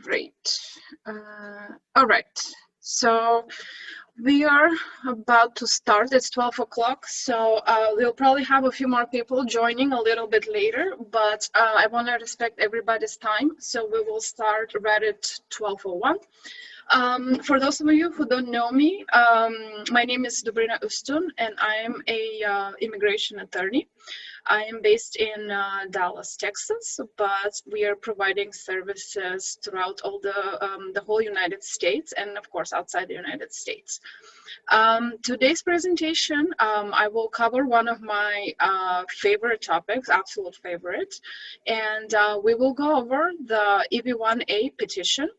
Great. All right. So we are about to start. It's 12 o'clock. So we'll probably have a few more people joining a little bit later, but I want to respect everybody's time. So we will start right at 12:01. For those of you who don't know me, my name is Dobrina Ustun, and I am a immigration attorney. I am based in Dallas, Texas, but we are providing services throughout all the whole United States, and of course outside the United States. Today's presentation, I will cover one of my favorite topics, absolute favorite, and we will go over the EB-1A petition.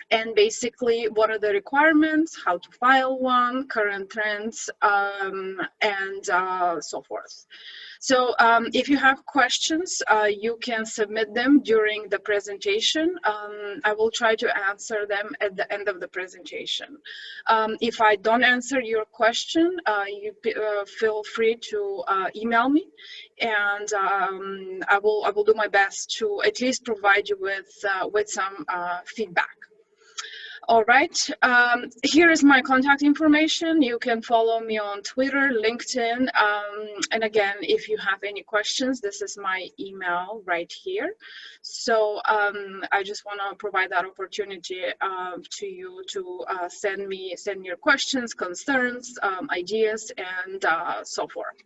And basically, what are the requirements, how to file one, current trends, and so forth. So if you have questions, you can submit them during the presentation. I will try to answer them at the end of the presentation. If I don't answer your question, you feel free to email me, and I will do my best to at least provide you with some feedback. All right, here is my contact information. You can follow me on Twitter, LinkedIn, and again, if you have any questions, this is my email right here. So I just want to provide that opportunity to you to send me your questions, concerns, ideas, and so forth.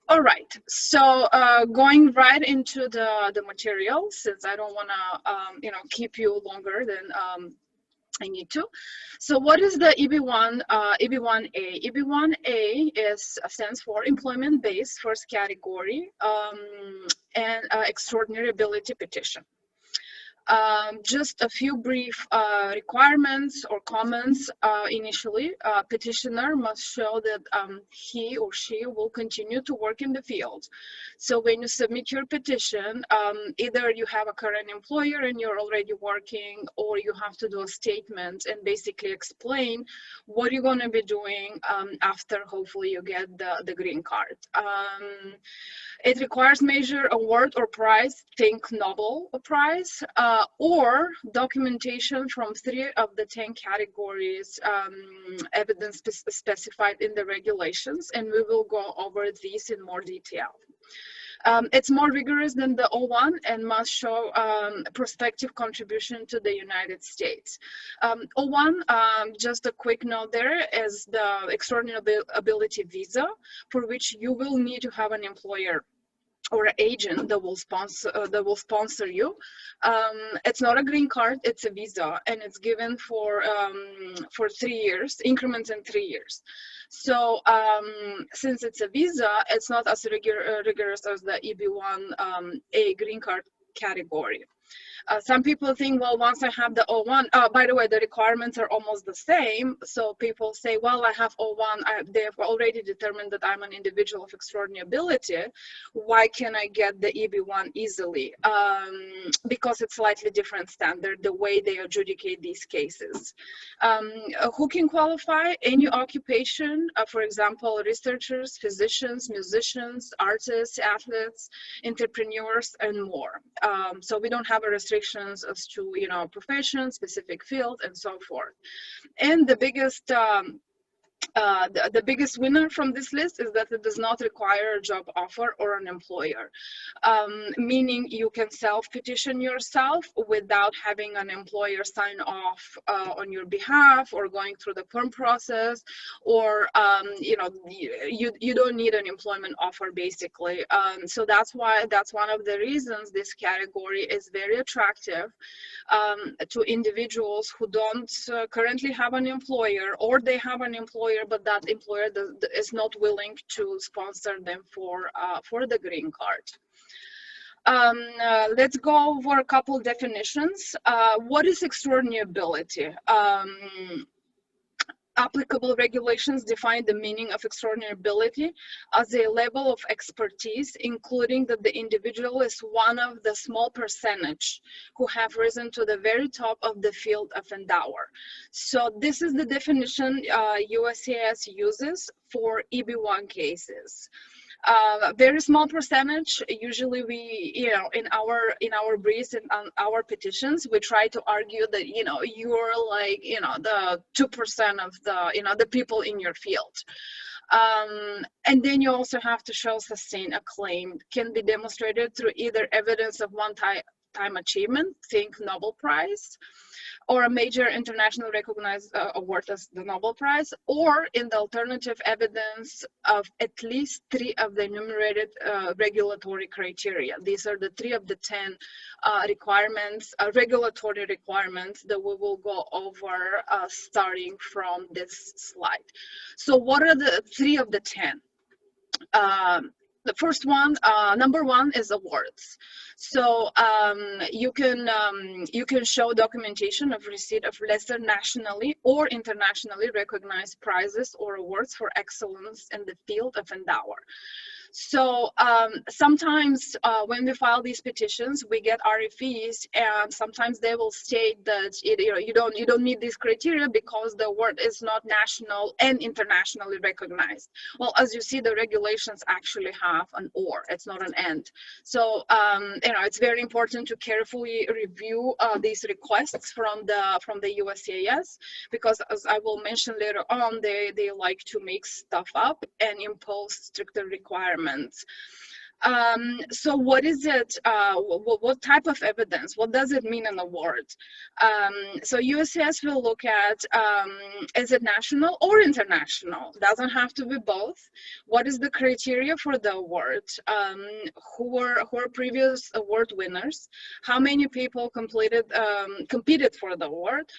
All right, so going right into the material, since I don't want to keep you longer than I need to. So what is the EB-1, EB-1A? EB-1A stands for employment-based first category and extraordinability petition. Just a few brief requirements or comments initially. Petitioner must show that he or she will continue to work in the field. So when you submit your petition, either you have a current employer and you're already working, or you have to do a statement and basically explain what you're going to be doing after hopefully you get the green card. It requires major award or prize, think Nobel Prize, or documentation from 3 of the 10 categories evidence specified in the regulations, and we will go over these in more detail. It's more rigorous than the O1 and must show prospective contribution to the United States. O1, just a quick note there, is the Extraordinability visa, for which you will need to have an employer or an agent that will sponsor you. It's not a green card, it's a visa, and it's given for 3 years, increments in 3 years. So since it's a visa, it's not as rigorous as the EB-1A green card category. Some people think, well, once I have the O1, by the way, the requirements are almost the same. So people say, well, I have O1, they've already determined that I'm an individual of extraordinability. Why can I get the EB1 easily? Because it's slightly different standard, the way they adjudicate these cases. Who can qualify? Any occupation, for example, researchers, physicians, musicians, artists, athletes, entrepreneurs, and more. So we don't have a restrictions as to profession, specific field, and so forth. And the biggest the biggest winner from this list is that it does not require a job offer or an employer, meaning you can self-petition yourself without having an employer sign off on your behalf or going through the perm process, or you don't need an employment offer basically. So that's one of the reasons this category is very attractive to individuals who don't currently have an employer, or they have an employer but that employer is not willing to sponsor them for the green card. Let's go over a couple definitions. What is extraordinability? Applicable regulations define the meaning of extraordinability as a level of expertise, including that the individual is one of the small percentage who have risen to the very top of the field of endeavor. So this is the definition USCIS uses for EB-1 cases. Very small percentage. Usually we, in our briefs and on our petitions, we try to argue that, you're like, the 2% of the people in your field. And then you also have to show sustained acclaim can be demonstrated through either evidence of one-time achievement, think Nobel Prize, or a major international recognized award as the Nobel Prize, or in the alternative evidence of at least 3 of the enumerated regulatory criteria. These are the 3 of the 10 requirements, regulatory requirements that we will go over starting from this slide. So what are the 3 of the 10? The first one, number 1, is awards. So you can show documentation of receipt of lesser nationally or internationally recognized prizes or awards for excellence in the field of endeavor. So sometimes when we file these petitions, we get RFEs, and sometimes they will state that you don't meet these criteria because the award is not national and internationally recognized. Well, as you see, the regulations actually have an or; it's not an and. So it's very important to carefully review these requests from the USCIS, because, as I will mention later on, they like to make stuff up and impose stricter requirements. So what is it, what type of evidence, what does it mean an award? So USCIS will look at, is it national or international? Doesn't have to be both. What is the criteria for the award? Who are previous award winners? How many people competed for the award?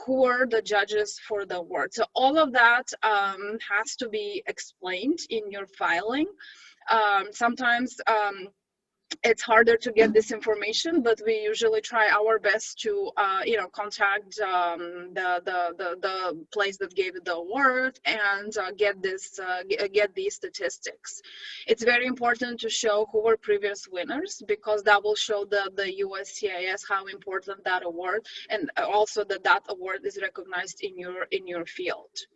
Who are the judges for the award? So all of that has to be explained in your filing. Sometimes it's harder to get this information, but we usually try our best to contact the place that gave the award and get these statistics. It's very important to show who were previous winners, because that will show the USCIS how important that award, and also that award is recognized in your field.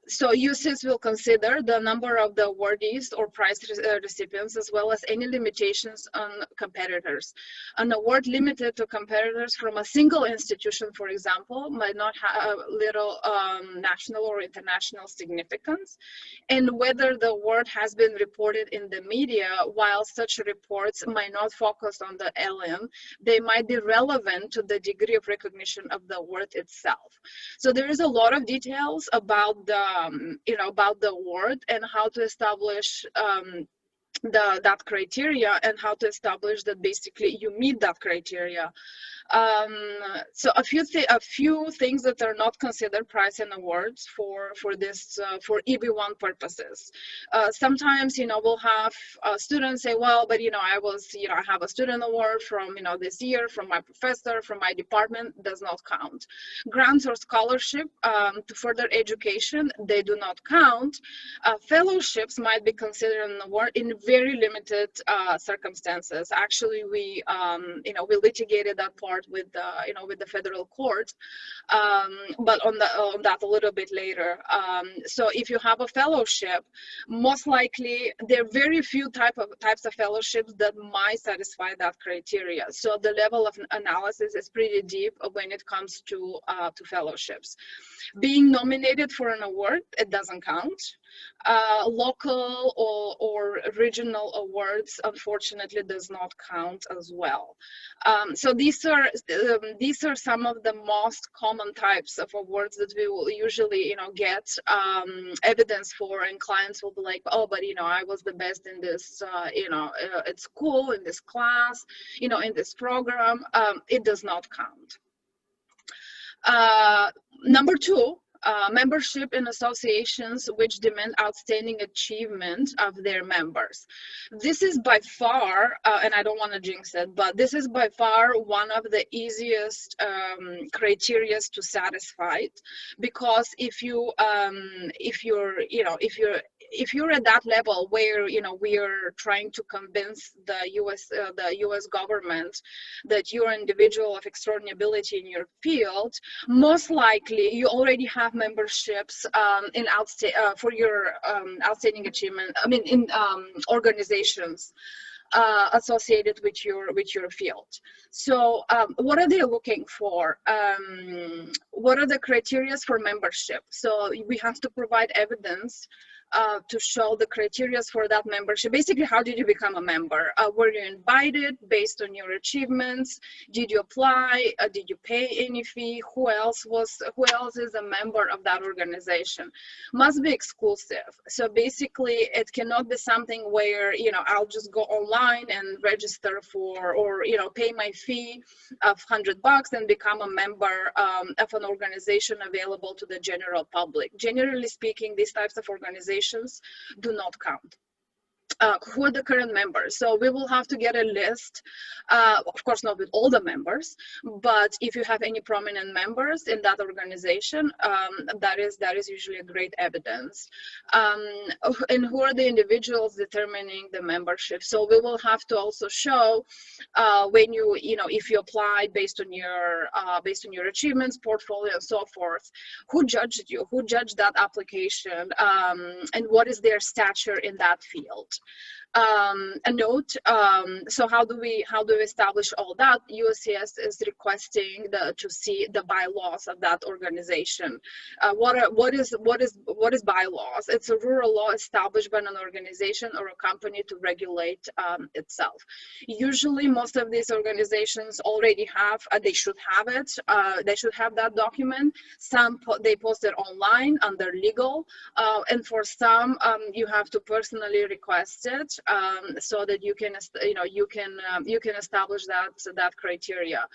So USCIS will consider the number of the awardees or prize recipients, as well as any limitations on competitors. An award limited to competitors from a single institution, for example, might not have little national or international significance, and whether the award has been reported in the media. While such reports might not focus on the LM, they might be relevant to the degree of recognition of the award itself. So there is a lot of details about the about the award and how to establish that criteria, and how to establish that basically you meet that criteria. So a few things that are not considered prize and awards for EB-1 purposes. Sometimes we'll have students say, well, but I have a student award from this year from my professor, from my department. Does not count. Grants or scholarship to further education, they do not count. Fellowships might be considered an award in very limited circumstances. Actually, we litigated that part with the federal court, but on that a little bit later. So if you have a fellowship, most likely there are very few types of fellowships that might satisfy that criteria. So the level of analysis is pretty deep when it comes to fellowships. Being nominated for an award, it doesn't count. Local or regional awards, unfortunately, does not count as well. So these are some of the most common types of awards that we will usually get evidence for, and clients will be like, oh, but I was the best in this at school, in this class, in this program. It does not count. Number 2, membership in associations which demand outstanding achievement of their members. This is by far, and I don't want to jinx it, but this is by far one of the easiest criteria to satisfy it, because if you're if you're at that level where, you know, we are trying to convince the US government that you're an individual of extraordinability in your field, most likely you already have memberships for your outstanding achievement, I mean, in organizations associated with your field. So what are they looking for? What are the criteria for membership? So we have to provide evidence to show the criteria for that membership. Basically, how did you become a member? Were you invited based on your achievements? Did you apply? Did you pay any fee? Who else is a member of that organization? Must be exclusive. So basically, it cannot be something where, you know, I'll just go online and register for, or, you know, pay my fee of $100 and become a member of an organization available to the general public. Generally speaking, these types of organizations do not count. Who are the current members? So we will have to get a list, of course not with all the members, but if you have any prominent members in that organization, that is usually a great evidence. And who are the individuals determining the membership? So we will have to also show when you know, if you applied based on your achievements, portfolio, and so forth, who judged you, who judged that application, and what is their stature in that field. A note, so how do we establish all that? USCIS is requesting to see the bylaws of that organization. What is bylaws? It's a rural law established by an organization or a company to regulate itself. Usually most of these organizations already have, they should have it, they should have that document. Some they post it online under legal, and for some you have to personally request it, so that you can, you know, you can establish that criteria.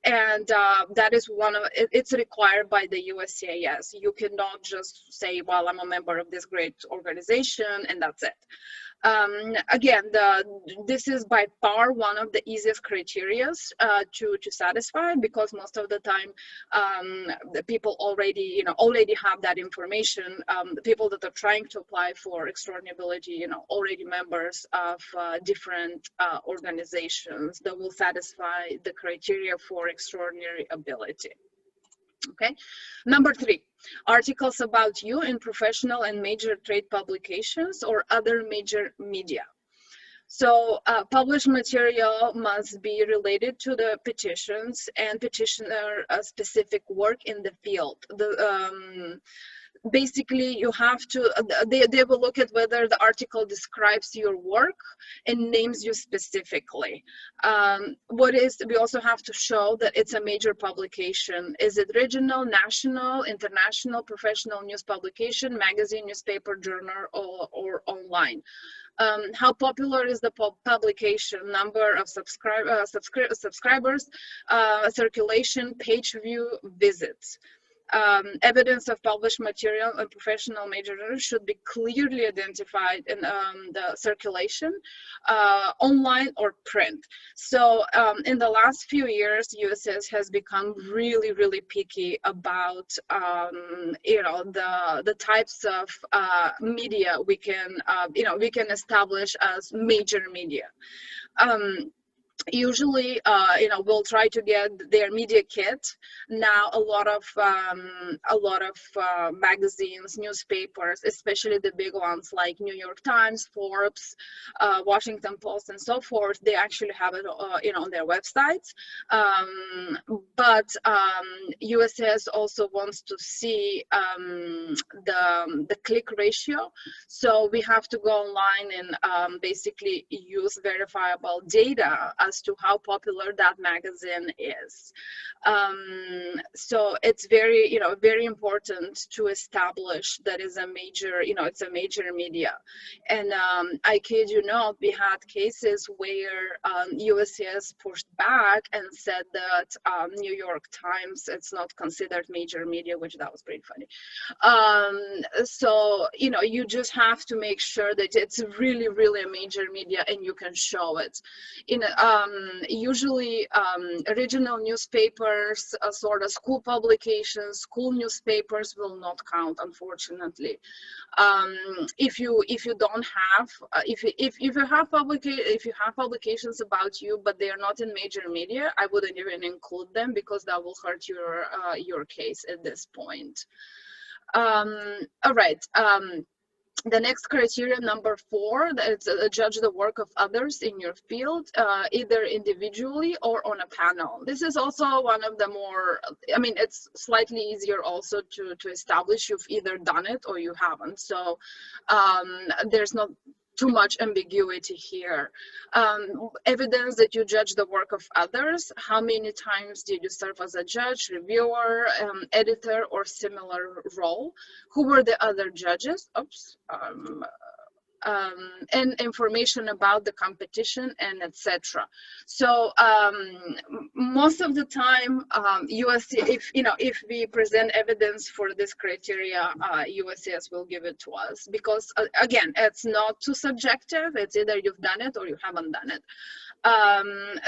And that is one of it's required by the USCIS. You cannot just say, well, I'm a member of this great organization and that's it. Again, this is by far one of the easiest criteria to satisfy, because most of the time the people already have that information. The people that are trying to apply for extraordinability, you know, already members of different organizations that will satisfy the criteria for extraordinary ability. Okay, number 3, articles about you in professional and major trade publications or other major media. So published material must be related to the petitions and petitioner specific work in the field. Basically, you have to, they will look at whether the article describes your work and names you specifically. We also have to show that it's a major publication. Is it regional, national, international, professional news publication, magazine, newspaper, journal, or online? How popular is the publication? Number of subscribers, circulation, page view, visits. Evidence of published material and professional major journals should be clearly identified in the circulation, online or print. So in the last few years, USCIS has become really, really picky about you know, the types of media we can establish as major media. Usually, you know, we'll try to get their media kit. Now, a lot of magazines, newspapers, especially the big ones like New York Times, Forbes, Washington Post, and so forth, they actually have it, you know, on their websites. But USCIS also wants to see the click ratio. So we have to go online and basically use verifiable data as to how popular that magazine is. So it's very, you know, very important to establish that is a major, you know, it's a major media. And I kid you not, we had cases where USCIS pushed back and said that New York Times, it's not considered major media, which that was pretty funny. So, you know, you just have to make sure that it's really, really a major media and you can show it. Usually regional newspapers, sort of school publications, school newspapers will not count, unfortunately. If you don't have if you have publications about you but they are not in major media, I wouldn't even include them because that will hurt your case at this point. All right. The next criteria, number 4, that's judge the work of others in your field, either individually or on a panel. This is also one of the more, I mean, it's slightly easier also to establish you've either done it or you haven't. So there's not too much ambiguity here. Evidence that you judge the work of others. How many times did you serve as a judge, reviewer, editor, or similar role? Who were the other judges? Oops. And information about the competition and etc. So most of the time, if we present evidence for this criteria, USCIS will give it to us because again, it's not too subjective. It's either you've done it or you haven't done it.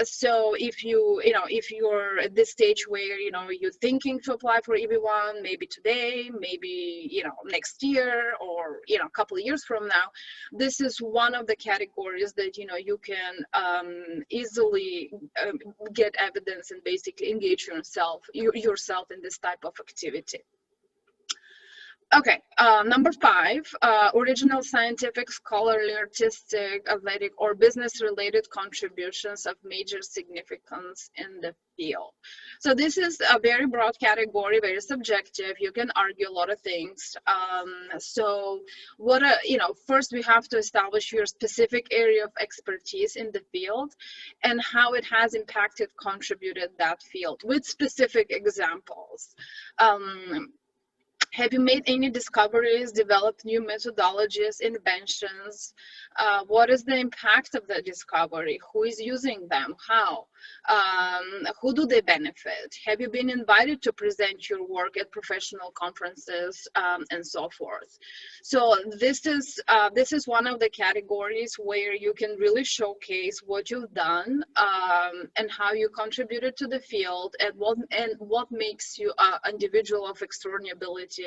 So if you're at this stage where you're thinking to apply for EB-1, maybe today, maybe next year, or a couple of years from now, this is one of the categories that you can easily get evidence and basically engage yourself in this type of activity. Okay, number 5, original scientific, scholarly, artistic, athletic, or business-related contributions of major significance in the field. So this is a very broad category, very subjective. You can argue a lot of things. So what, first we have to establish your specific area of expertise in the field and how it has impacted, contributed that field with specific examples. Have you made any discoveries, developed new methodologies, inventions? What is the impact of the discovery? Who is using them? How? Who do they benefit? Have you been invited to present your work at professional conferences and so forth? So this is one of the categories where you can really showcase what you've done and how you contributed to the field and what makes you an individual of extraordinability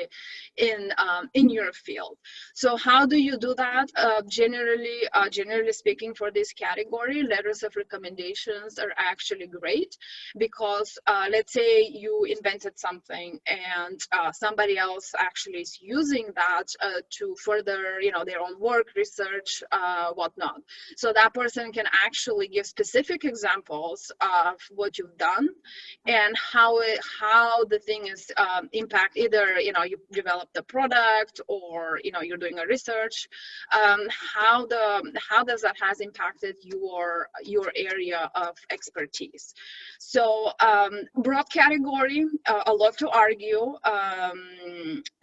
in your field. So how do you do that? Generally speaking, for this category, letters of recommendations are actually great because let's say you invented something and somebody else actually is using that to further their own work, research, whatnot. So that person can actually give specific examples of what you've done and how the thing is impact either you develop the product or you're doing a research. How does that has impacted your area of expertise? So broad category, a lot to argue.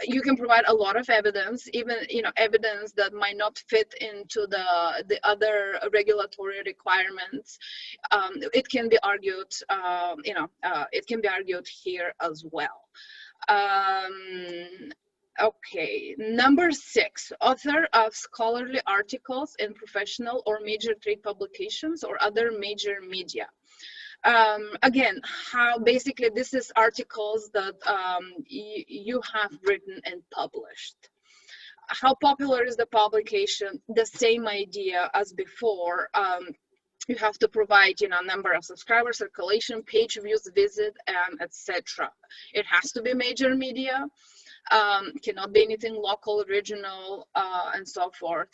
You can provide a lot of evidence, even evidence that might not fit into the other regulatory requirements. It can be argued, it can be argued here as well. Okay, number 6, author of scholarly articles in professional or major trade publications or other major media. Again, how basically this is articles that you have written and published. How popular is the publication? The same idea as before. You have to provide number of subscribers, circulation, page views, visit, and etc. It has to be major media. Cannot be anything local, regional, and so forth.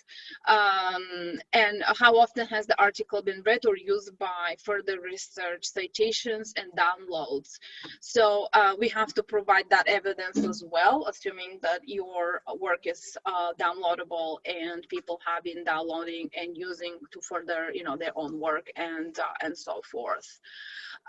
And how often has the article been read or used by further research, citations, and downloads? So we have to provide that evidence as well, assuming that your work is downloadable and people have been downloading and using to further, their own work and so forth.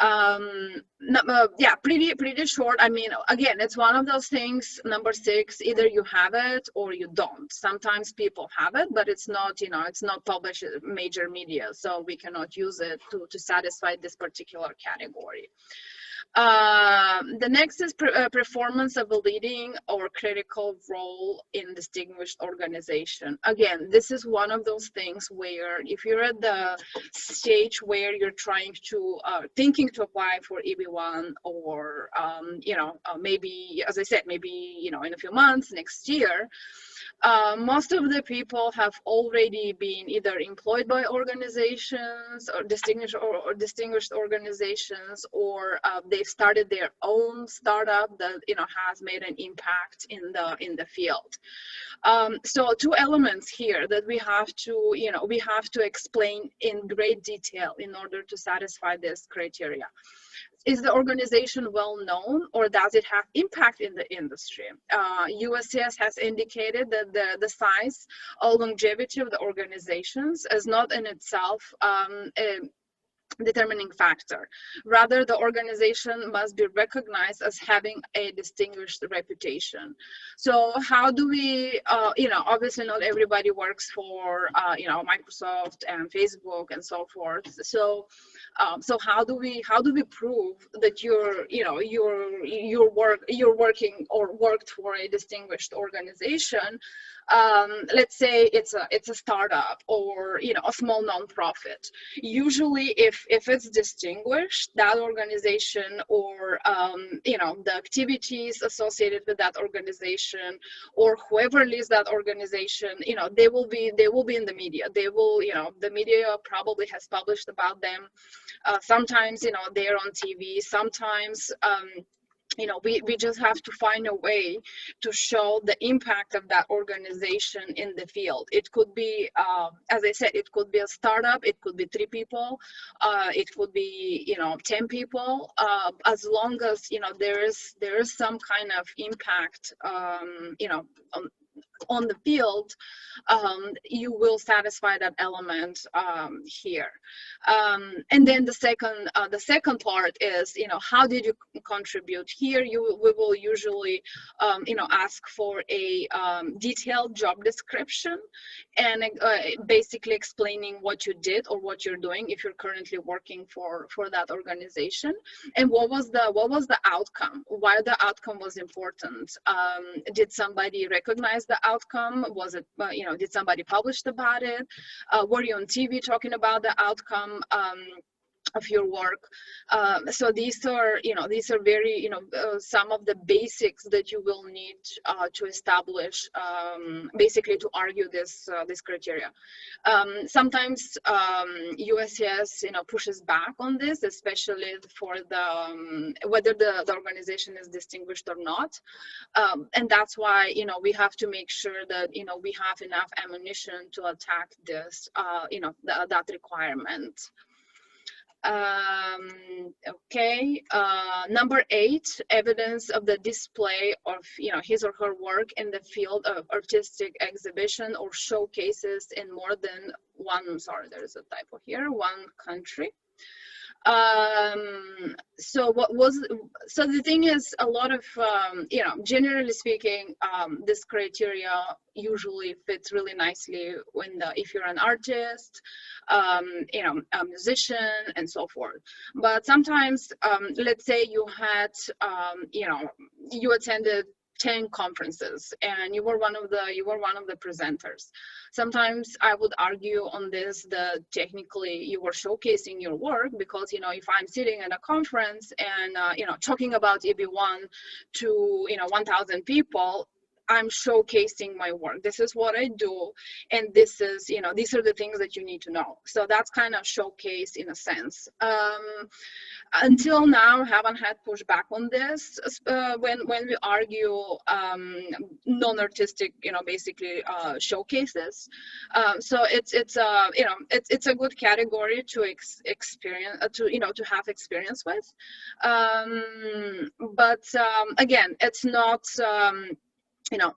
Yeah, pretty short. I mean, again, it's one of those things. Number 6, either you have it or you don't. Sometimes people have it, but it's not, it's not published in major media, so we cannot use it to satisfy this particular category. The next is performance of a leading or critical role in distinguished organization. Again, this is one of those things where if you're at the stage where you're trying to thinking to apply for EB1, or maybe, as I said, maybe in a few months, next year, most of the people have already been either employed by organizations or distinguished organizations, or they've started their own startup that has made an impact in the field. So two elements here that we have to explain in great detail in order to satisfy this criteria. Is the organization well known, or does it have impact in the industry? USCIS has indicated that the size or longevity of the organizations is not in itself a determining factor. Rather, the organization must be recognized as having a distinguished reputation. So how do we, obviously not everybody works for, Microsoft and Facebook and so forth. So how do we prove that you're working or worked for a distinguished organization? Let's say it's a startup or a small nonprofit. Usually, if it's distinguished, that organization or the activities associated with that organization, or whoever leads that organization, they will be in the media. They will, the media probably has published about them. Sometimes they're on TV. Sometimes we just have to find a way to show the impact of that organization in the field. It could be, as I said, it could be a startup, it could be 3 people, it could be 10 people, as long as there is some kind of impact on the field, you will satisfy that element here. And then the second part is, how did you contribute? Here, we will usually, ask for a detailed job description and basically explaining what you did or what you're doing if you're currently working for that organization, and what was the outcome, why the outcome was important. Did somebody recognize the outcome? Was it, did somebody publish about it? Were you on TV talking about the outcome of your work? So these are very, some of the basics that you will need to establish, basically to argue this criteria. Sometimes USCIS, pushes back on this, especially for the whether the organization is distinguished or not, and that's why we have to make sure that we have enough ammunition to attack this, that requirement. Okay, number 8, evidence of the display of his or her work in the field of artistic exhibition or showcases in more than one, sorry, there's a typo here, one country. So the thing is, a lot of generally speaking, this criteria usually fits really nicely when if you're an artist, a musician, and so forth. But sometimes, let's say you had you attended 10 conferences and you were one of the presenters. Sometimes I would argue on this that technically you were showcasing your work, because if I'm sitting at a conference and talking about EB1 to 1,000 people, I'm showcasing my work. This is what I do, and this is these are the things that you need to know. So that's kind of showcase in a sense. Until now, haven't had pushback on this when we argue non-artistic, basically showcases. So it's a good category to experience, to have experience with. But again, it's not.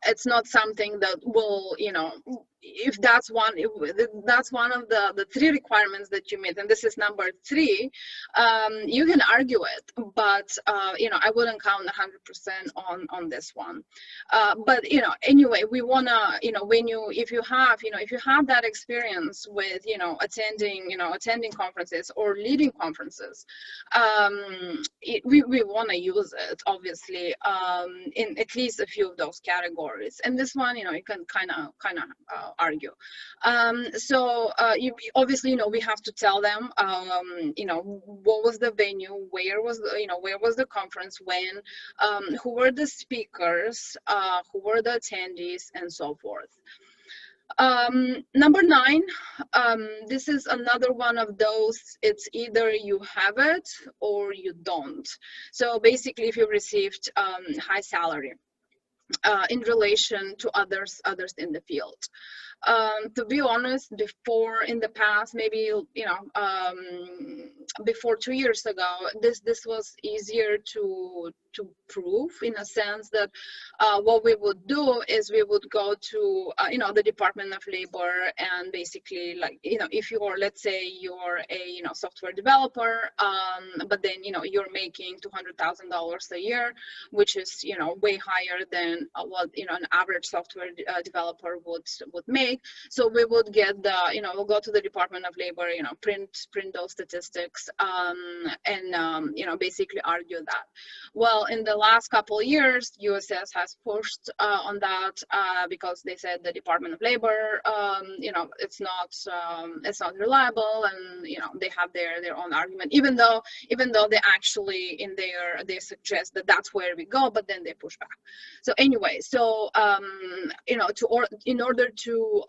It's not something that will, if that's one of the three requirements that you meet, and this is number 3, you can argue it, but I wouldn't count 100% on this one. But anyway, we wanna, if you have that experience with attending conferences or leading conferences, we want to use it, obviously, in at least a few of those categories. And this one, you can kind of argue. So obviously, we have to tell them, what was the venue, where was the conference, when, who were the speakers, who were the attendees, and so forth. Number 9, this is another one of those, it's either you have it or you don't. So basically, if you received high salary in relation to others in the field. To be honest, before, in the past, maybe before 2 years ago, this was easier to prove, in a sense that what we would do is we would go to the Department of Labor, and basically, like, if you're, let's say you're a software developer, but then you're making $200,000 a year, which is way higher than what an average software developer would make. So we would get the we'll go to the Department of Labor, print those statistics, and basically argue that. Well, in the last couple of years, USCIS has pushed on that, because they said the Department of Labor, it's not reliable, and they have their own argument, even though they actually in they suggest that that's where we go, but then they push back. So anyway, so in order to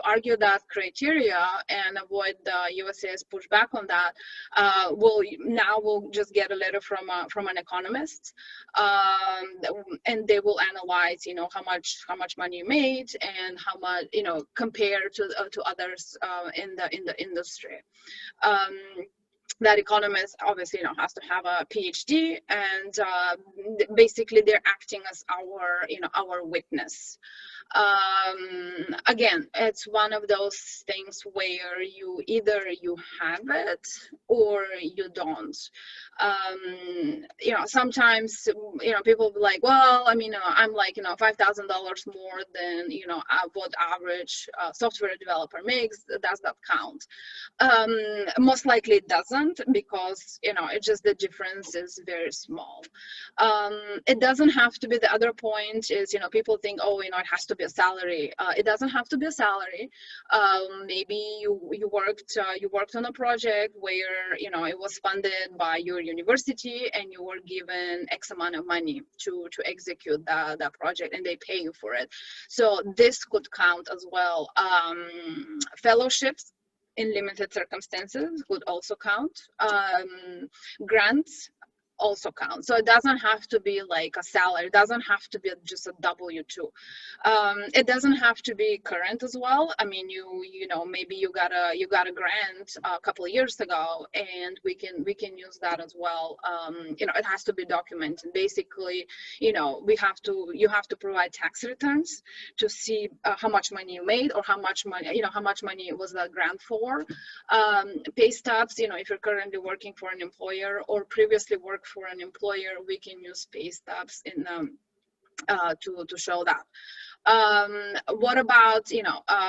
argue that criteria and avoid the USCIS pushback on that, we'll just get a letter from an economist, and they will analyze how much money you made and how much compared to others in the industry. That economist obviously has to have a PhD, and basically they're acting as our witness. Again, it's one of those things where either you have it or you don't. Sometimes people will be like, well, I'm like $5,000 more than what average software developer makes. Does that count? Most likely it doesn't, because it's just the difference is very small. It doesn't have to be. The other point is people think, oh, it has to be a salary. It doesn't have to be a salary. Maybe you worked on a project where it was funded by your university, and you were given X amount of money to execute that project, and they pay you for it. So this could count as well. Fellowships in limited circumstances would also count. Grants also count. So it doesn't have to be like a salary. It doesn't have to be just a W-2. It doesn't have to be current as well. Maybe you got a grant a couple of years ago, and we can use that as well. It has to be documented. Basically, you have to provide tax returns to see how much money you made, or how much money was that grant for. Pay stubs, if you're currently working for an employer or previously worked for an employer, we can use pay stubs in to show that. What about,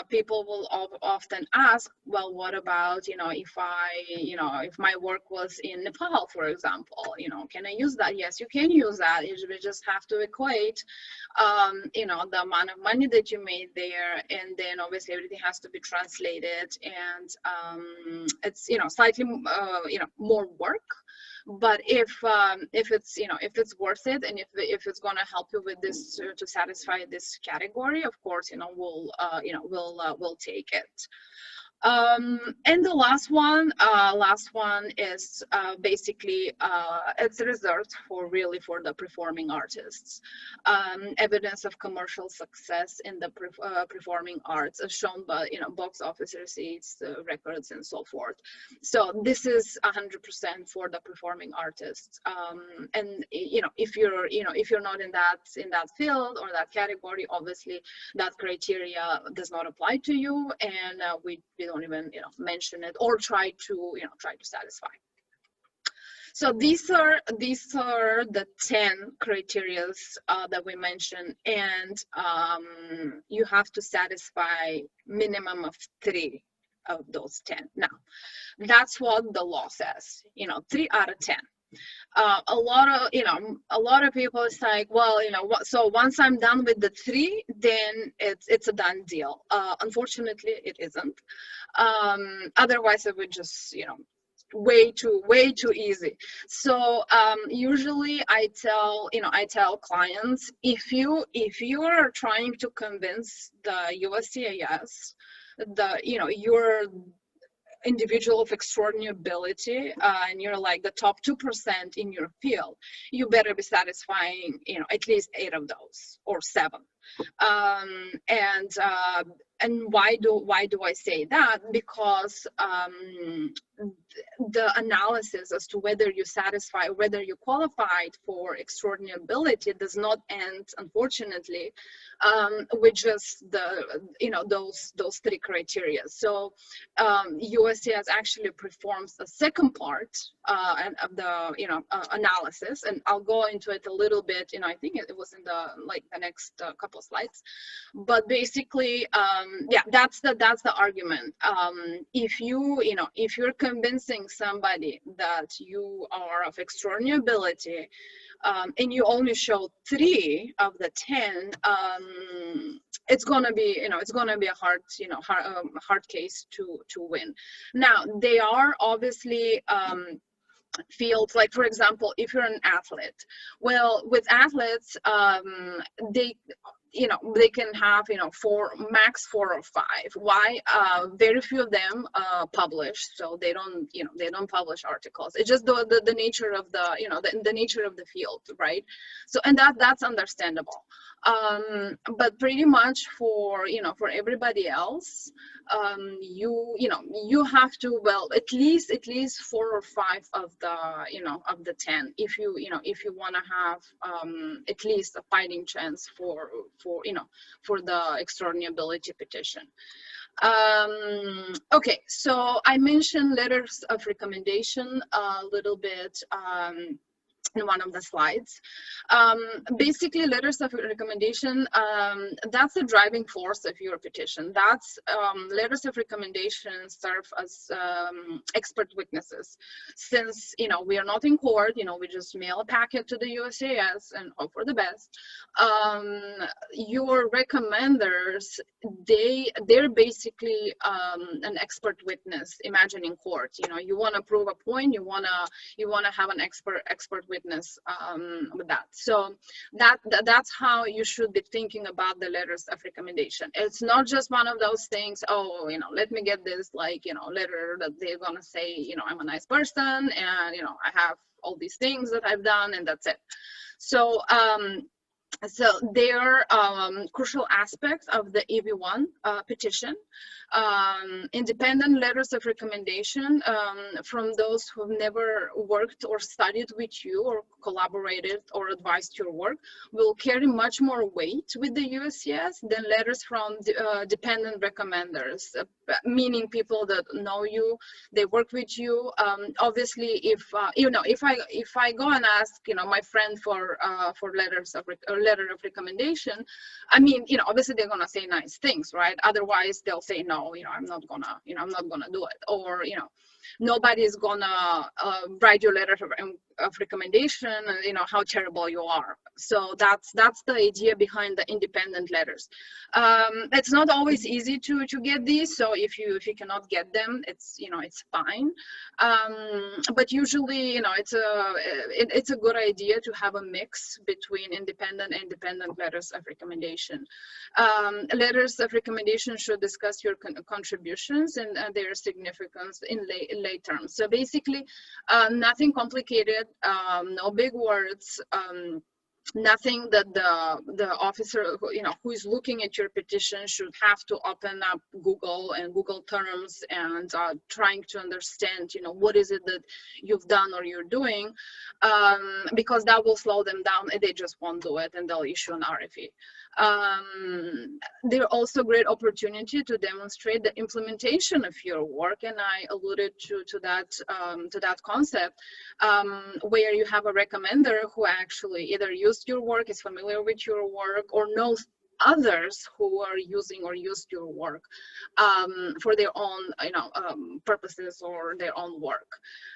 people will often ask, well, what about, if my work was in Nepal, for example, can I use that? Yes, you can use that. You just have to equate, the amount of money that you made there, and then obviously everything has to be translated, and it's, slightly, more work. But if it's worth it, and if it's going to help you with this to satisfy this category, of course, we'll take it. And the last one is basically it's reserved for the performing artists. Evidence of commercial success in the performing arts as shown by box office receipts, records, and so forth. So this is 100% for the performing artists. And if you're not in that field or that category, obviously that criteria does not apply to you, and we don't even mention it or try to satisfy. So these are the 10 criteria that we mentioned, and you have to satisfy minimum of 3 of those 10. Now, that's what the law says. 3 out of 10. A lot of people is like, well, so once I'm done with the 3, then it's a done deal. Unfortunately, it isn't. Otherwise, it would just way too easy. So usually I tell clients, if you are trying to convince the USCIS your individual of extraordinability, and you're like the top 2% in your field, you better be satisfying at least 8 of those or 7. And why do I say that? Because the analysis as to whether you satisfy, whether you qualified for extraordinability does not end, unfortunately, with just those 3 criteria. So USCIS actually performs a second part of the analysis, and I'll go into it a little bit. I think it was in the next couple of slides, but basically, yeah, that's the argument. If you're convincing somebody that you are of extraordinability, and you only show 3 of the 10, it's gonna be a hard case to win. Now, they are obviously fields, like for example, if you're an athlete, well, with athletes, they can have 4 or 5. Why? Very few of them publish, so they don't publish articles. It's just the nature of the nature of the field, right? So, and that's understandable. But pretty much for everybody else, you have to, well, at least 4 or 5 of the 10 if you want to have at least a fighting chance for the extraordinability petition. Okay, so I mentioned letters of recommendation a little bit in one of the slides. Basically, letters of recommendation, that's the driving force of your petition. That's letters of recommendation serve as expert witnesses. Since we are not in court, we just mail a packet to the USCIS and hope for the best. Your recommenders, they're basically an expert witness. Imagine in court, you want to prove a point, you want to have an expert witness with that. So that's how you should be thinking about the letters of recommendation. It's not just one of those things, oh, let me get this letter that they're gonna say, I'm a nice person, and I have all these things that I've done, and that's it. So they are crucial aspects of the EB-1 petition. Independent letters of recommendation from those who've never worked or studied with you or collaborated or advised your work will carry much more weight with the USCIS than letters from dependent recommenders, meaning people that know you, they work with you. Obviously, if I go and ask my friend for letter of recommendation, I mean, obviously they're gonna say nice things, right? Otherwise they'll say no, I'm not gonna do it. Or nobody is gonna write your letter of recommendation and, you know, how terrible you are. So that's the idea behind the independent letters. It's not always easy to get these, so if you cannot get them, it's, you know, it's fine. But usually, you know, it's a good idea to have a mix between independent and dependent letters of recommendation. Letters of recommendation should discuss your contributions and their significance in lay terms. So basically, nothing complicated, no big words, nothing that the officer who, you know, who is looking at your petition should have to open up Google and Google terms and trying to understand, you know, what is it that you've done or you're doing, because that will slow them down and they just won't do it and they'll issue an RFE. They're also a great opportunity to demonstrate the implementation of your work, and I alluded to that concept, where you have a recommender who actually either used your work, is familiar with your work, or knows others who are using or used your work for their own, you know, purposes or their own work.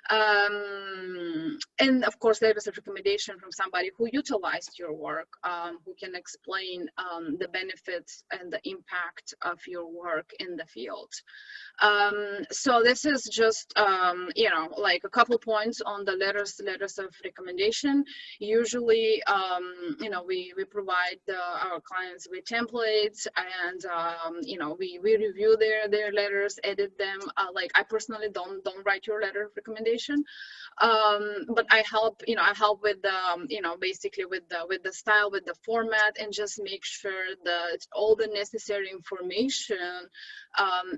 And of course, there is a recommendation from somebody who utilized your work, who can explain the benefits and the impact of your work in the field. So this is just, you know, like a couple points on the letters of recommendation. Usually, you know, we provide our clients with templates, and you know, we review their letters, edit them. Like, I personally don't write your letter of recommendation, but I help, you know, with the, you know, basically with the style, with the format, and just make sure that all the necessary information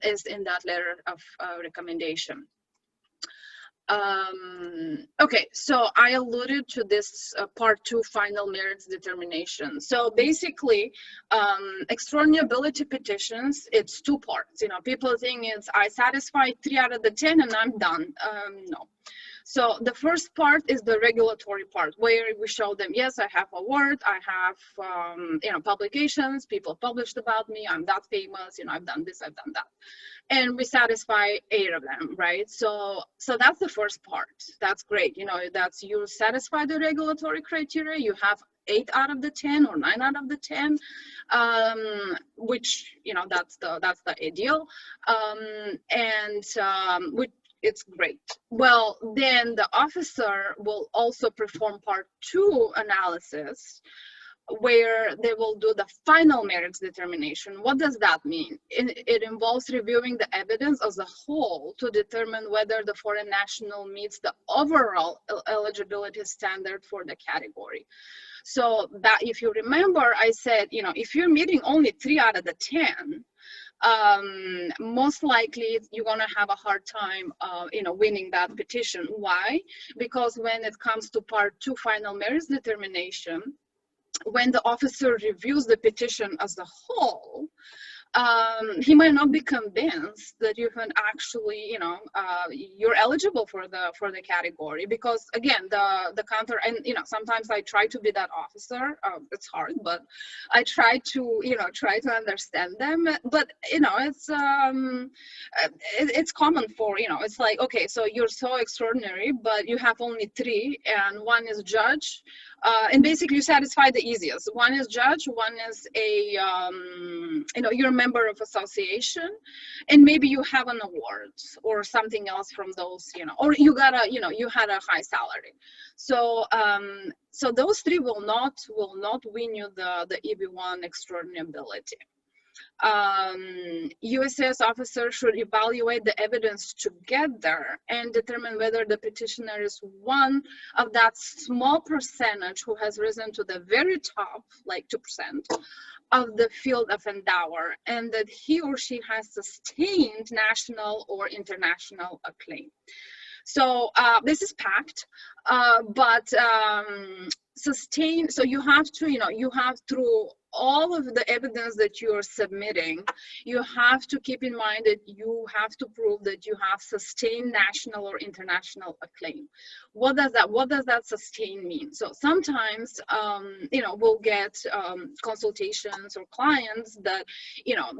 is in that letter of recommendation. Okay, so I alluded to this part 2 final merits determination. So basically, extraordinability petitions, it's 2 parts. You know, people think it's I satisfy 3 out of the 10 and I'm done. No. So the first part is the regulatory part, where we show them, yes, I have award, I have, you know, publications, people published about me, I'm that famous, you know, I've done this, I've done that. And we satisfy 8 of them, right? So that's the first part. That's great. You know, that's, you satisfy the regulatory criteria, you have 8 out of the 10 or 9 out of the 10, which, you know, that's the ideal, which, it's great. Well, then the officer will also perform part 2 analysis, where they will do the final merits determination. What does that mean? It involves reviewing the evidence as a whole to determine whether the foreign national meets the overall eligibility standard for the category. So that, if you remember, I said, you know, if you're meeting only 3 out of the 10, most likely you're gonna have a hard time, you know, winning that petition. Why? Because when it comes to part 2 final merits determination, when the officer reviews the petition as a whole, he might not be convinced that you can actually, you know, you're eligible for the category, because again, the counter, and you know, sometimes I try to be that officer. It's hard, but I try to, you know, understand them. But you know, it's common for, you know, it's like, okay, so you're so extraordinary, but you have only 3, and 1 is judge. And basically you satisfy the easiest. 1 is judge, 1 is a, you know, you're a member of association, and maybe you have an award or something else from those, you know, or you got a, you know, you had a high salary. So, so those 3 will not win you the EB-1 extraordinability. USCIS officer should evaluate the evidence together and determine whether the petitioner is one of that small percentage who has risen to the very top, like 2%, of the field of endower, and that he or she has sustained national or international acclaim. So this is packed, but sustain, so you have to, you know, you have, through all of the evidence that you're submitting, you have to keep in mind that you have to prove that you have sustained national or international acclaim. What does that sustain mean? So sometimes, you know, we'll get consultations or clients that, you know,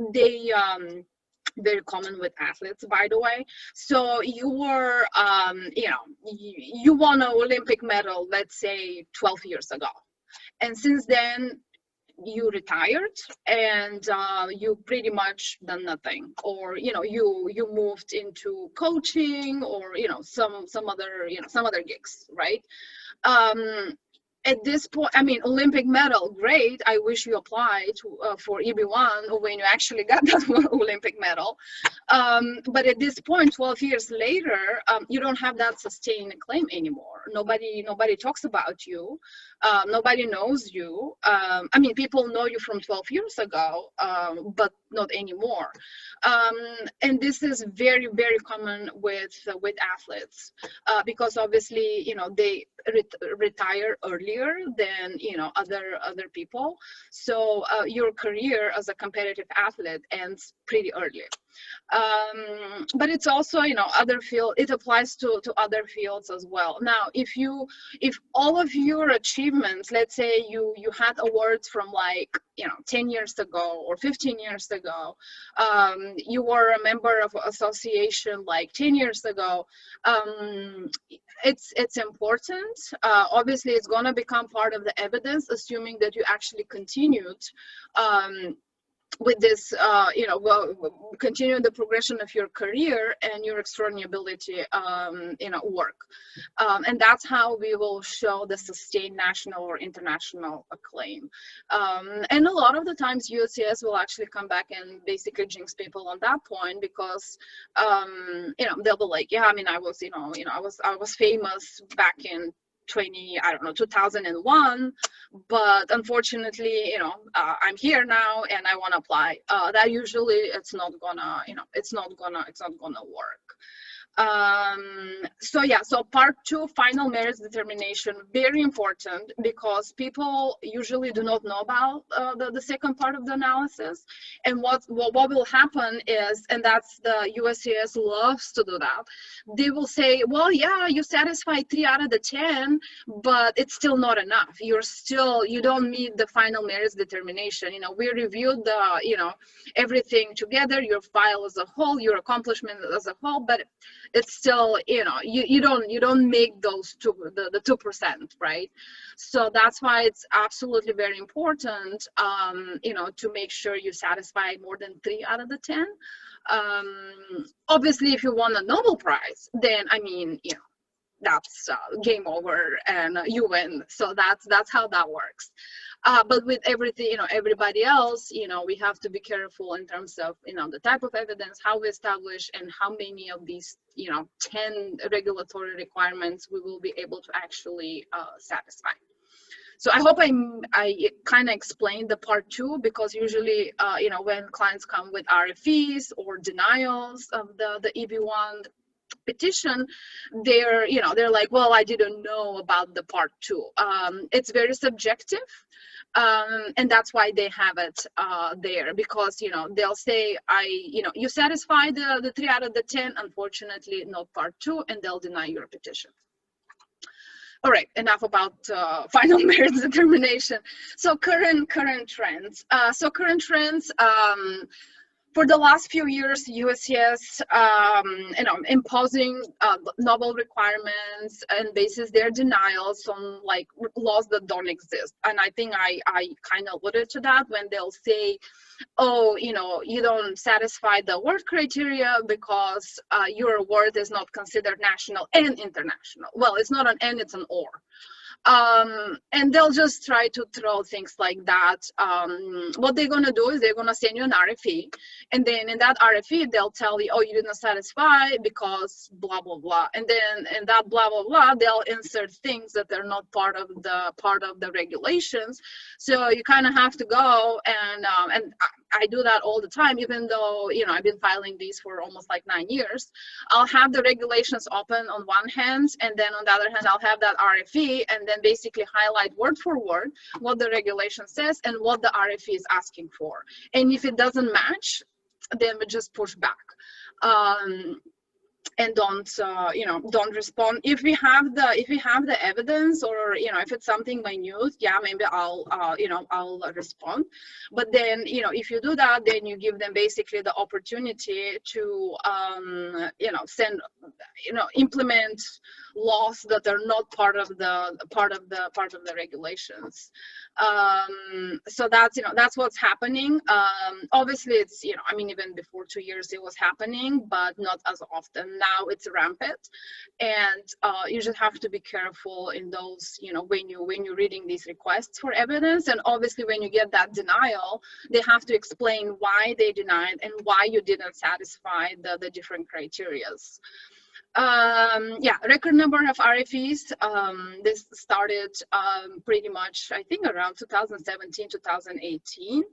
very common with athletes, by the way. So you were, you know, you won an Olympic medal, let's say 12 years ago. And since then, you retired and you pretty much done nothing, or you know, you moved into coaching, or you know, some other, you know, some other gigs, right? At this point, I mean, Olympic medal, great. I wish you applied for EB-1 when you actually got that Olympic medal. But at this point, 12 years later, you don't have that sustained acclaim anymore. Nobody talks about you. Nobody knows you. I mean, people know you from 12 years ago, but not anymore. And this is very, very common with athletes, because obviously, you know, they retire earlier than, you know, other people. So your career as a competitive athlete ends pretty early. But it's also, you know, other field, it applies to other fields as well. Now, if all of your achievements, let's say you had awards from like, you know, 10 years ago or 15 years ago, you were a member of an association like 10 years ago, it's important. Obviously, it's going to become part of the evidence, assuming that you actually continued with this, you know, continue the progression of your career and your extraordinability, you know, work. And that's how we will show the sustained national or international acclaim. And a lot of the times USCIS will actually come back and basically jinx people on that point, because, you know, they'll be like, yeah, I mean, I was, I was famous back in 2001, but unfortunately, you know, I'm here now and I want to apply. That usually it's not gonna, you know, it's not gonna work. So yeah, so part 2, final merits determination, very important, because people usually do not know about the second part of the analysis. And what will happen is, and that's the USCIS loves to do that, they will say, well, yeah, you satisfy 3 out of the 10, but it's still not enough. You don't meet the final merits determination. You know, we reviewed the, you know, everything together, your file as a whole, your accomplishment as a whole, but it's still, you know, you don't make those the 2%, right? So that's why it's absolutely very important, you know, to make sure you satisfy more than 3 out of the 10. Obviously, if you won a Nobel Prize, then I mean, you know, that's game over and you win. So that's how that works. But with everything, you know, everybody else, you know, we have to be careful in terms of, you know, the type of evidence, how we establish, and how many of these, you know, 10 regulatory requirements we will be able to actually satisfy. So I hope I kind of explained the part 2, because usually, you know, when clients come with RFEs or denials of the EB-1 petition, they're like, well, I didn't know about the part 2. It's very subjective, and that's why they have it there, because, you know, they'll say, you satisfy the 3 out of the 10, unfortunately not part 2, and they'll deny your petition. All right, enough about final merits determination. So current trends. For the last few years, USCIS, you know, imposing novel requirements and bases their denials on like laws that don't exist. And I think I kind of alluded to that when they'll say, oh, you know, you don't satisfy the award criteria because your award is not considered national and international. Well, it's not an and, it's an or. And they'll just try to throw things like that. What they're going to do is they're going to send you an RFE, and then in that RFE they'll tell you, oh, you didn't satisfy because blah blah blah, and then in that blah blah blah they'll insert things that they're not part of the regulations. So you kind of have to go and I do that all the time, even though, you know, I've been filing these for almost like 9 years. I'll have the regulations open on one hand, and then on the other hand, I'll have that RFE, and then basically highlight word for word what the regulation says and what the RFE is asking for. And if it doesn't match, then we just push back. and don't don't respond. If we have the evidence, or if it's something minute, yeah, maybe I'll I'll respond. But then if you do that, then you give them basically the opportunity to send implement laws that are not part of the regulations. So that's what's happening. Obviously it's I mean, even before 2 years it was happening, but not as often. Now it's rampant, and you just have to be careful in those when you're reading these requests for evidence. And obviously when you get that denial, they have to explain why they denied and why you didn't satisfy the different criterias. Yeah, record number of RFEs. This started pretty much, I think, around 2017, 2018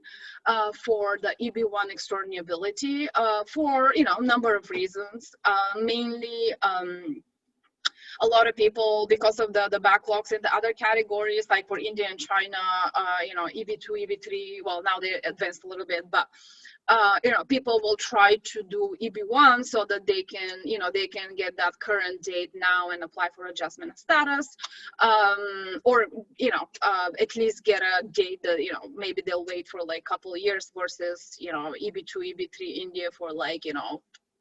for the EB-1 extraordinability for a number of reasons. Mainly, a lot of people, because of the backlogs in the other categories, like for India and China, EB2, EB3. Well, now they advanced a little bit, but people will try to do EB1 so that they can, they can get that current date now and apply for adjustment of status, or at least get a date that maybe they'll wait for like a couple of years versus EB2, EB3 India for like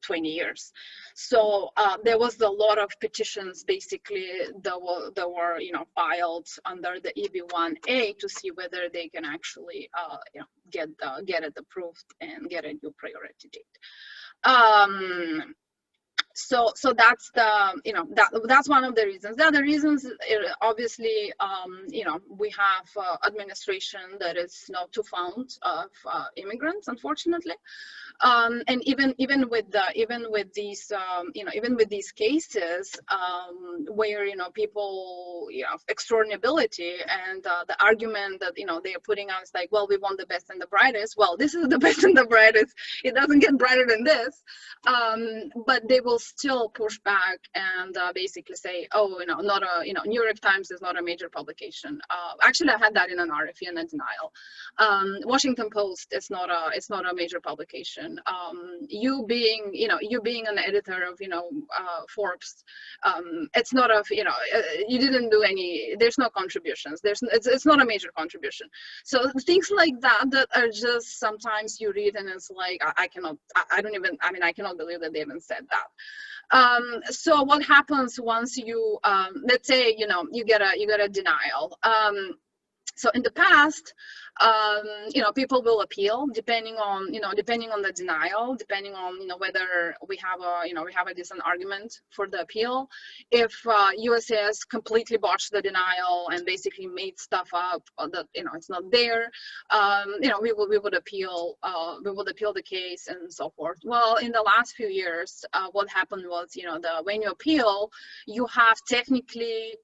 20 years. So there was a lot of petitions basically that were filed under the EB-1A to see whether they can actually get it approved and get a new priority date. So that's that's one of the reasons. The other reasons, obviously, we have administration that is not too fond of immigrants, unfortunately. And even with these cases where people extraordinability, and the argument that they're putting out is like, well, we want the best and the brightest. Well, this is the best and the brightest. It doesn't get brighter than this. But they will still push back and basically say, oh, not a New York Times is not a major publication. Actually, I had that in an RFE and a denial. Washington Post is not a major publication. You being an editor of Forbes, it's not you didn't do any. There's no contributions. It's not a major contribution. So things like that are just sometimes you read and it's like I cannot believe that they even said that. So what happens once you let's say you get a denial. So in the past, people will appeal depending on the denial, depending on whether we have a decent argument for the appeal. If USCIS completely botched the denial and basically made stuff up that it's not there, we would appeal the case and so forth. Well, in the last few years, what happened was when you appeal, you have technically,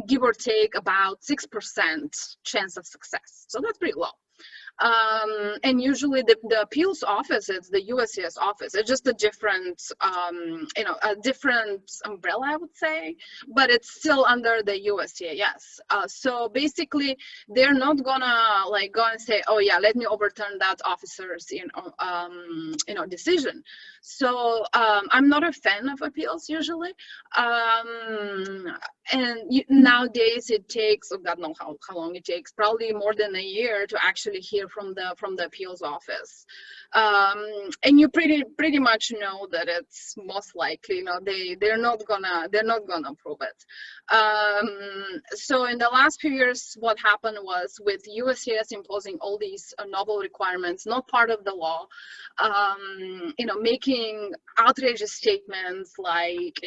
give or take, about 6% chance of success. So that's pretty low. And usually the appeals office, it's the USCIS office. It's just a different, a different umbrella, I would say, but it's still under the USCIS. So basically, they're not gonna go and say, oh yeah, let me overturn that officer's, decision. So I'm not a fan of appeals usually. And nowadays it takes, oh God knows how long it takes, probably more than a year to actually hear from the appeals office. And you pretty much know that it's most likely they're not gonna approve it. So in the last few years, what happened was, with USCIS imposing all these novel requirements, not part of the law, making outrageous statements like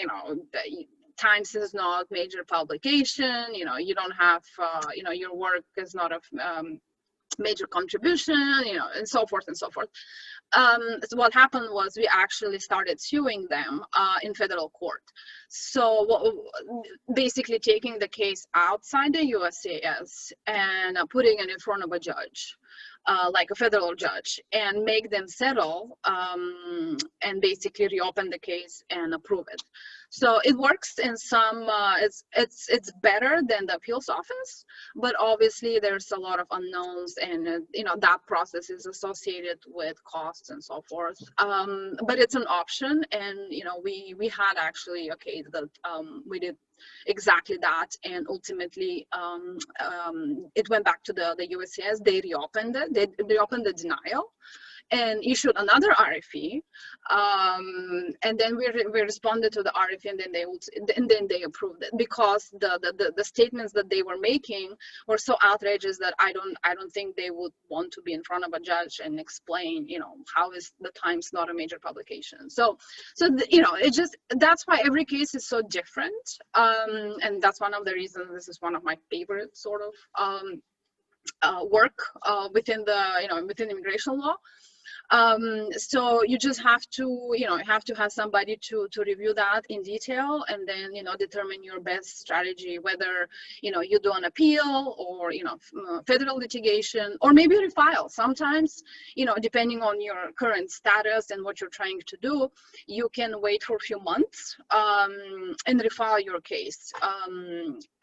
Times is not major publication, you don't have your work is not a major contribution, and so forth and so forth. So what happened was we actually started suing them in federal court. So basically taking the case outside the USCIS and putting it in front of a judge, like a federal judge, and make them settle and basically reopen the case and approve it. So it works in some, it's better than the appeals office, but obviously there's a lot of unknowns, and you know, that process is associated with costs and so forth. But it's an option, and you know, we had actually a case that we did exactly that, and ultimately it went back to the USCIS. They reopened it. They reopened the denial and issued another RFE, and then we responded to the RFE, and then they approved it, because the statements that they were making were so outrageous that I don't think they would want to be in front of a judge and explain, you know, how is the Times not a major publication. So you know, it just, that's why every case is so different, and that's one of the reasons this is one of my favorite sort of work within the, you know, within immigration law. So you just have to, you know, have somebody to review that in detail, and then, you know, determine your best strategy, whether, you know, you do an appeal, or, you know, federal litigation, or maybe refile. Sometimes, you know, depending on your current status and what you're trying to do, you can wait for a few months and refile your case.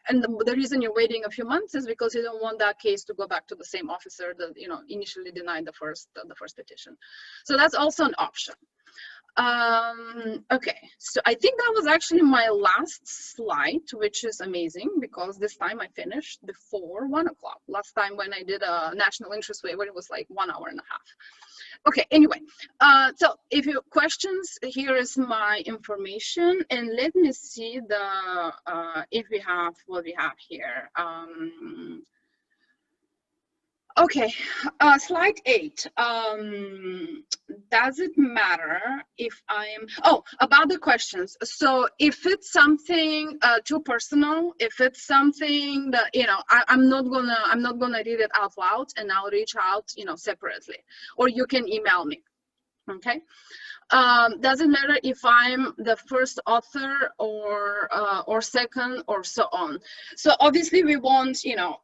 And the reason you're waiting a few months is because you don't want that case to go back to the same officer that, you know, initially denied the first petition. So that's also an option. Okay, so I think that was actually my last slide, which is amazing, because this time I finished before 1 o'clock. Last time when I did a national interest waiver, it was like 1 hour and a half. Okay, anyway, so if you have questions, here is my information, and let me see the if we have what we have here. Okay, slide 8. Does it matter if I am, oh, about the questions. So if it's something too personal, if it's something that, you know, I'm not gonna read it out loud, and I'll reach out, you know, separately, or you can email me. Okay. Doesn't matter if I'm the first author or second, or so on. So obviously we want, you know,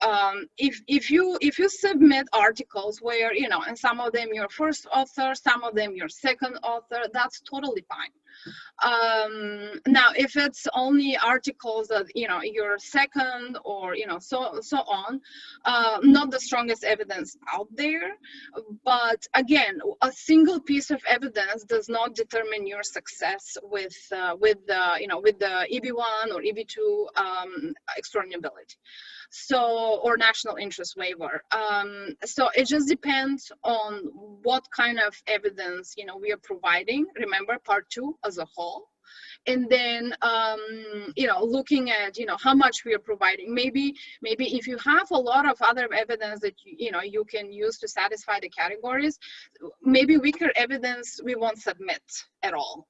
if you submit articles where, you know, and some of them you're first author, some of them you're second author, that's totally fine. Now if it's only articles that, you know, you're second, or, you know, so on, not the strongest evidence out there, but again, a single piece of evidence does not determine your success with the, you know, with the EB-1 or EB-2 extraordinability, so, or national interest waiver. So it just depends on what kind of evidence, you know, we are providing. Remember, part 2 as a whole. And then, you know, looking at, you know, how much we are providing. Maybe if you have a lot of other evidence that, you know, you can use to satisfy the categories, maybe weaker evidence we won't submit at all.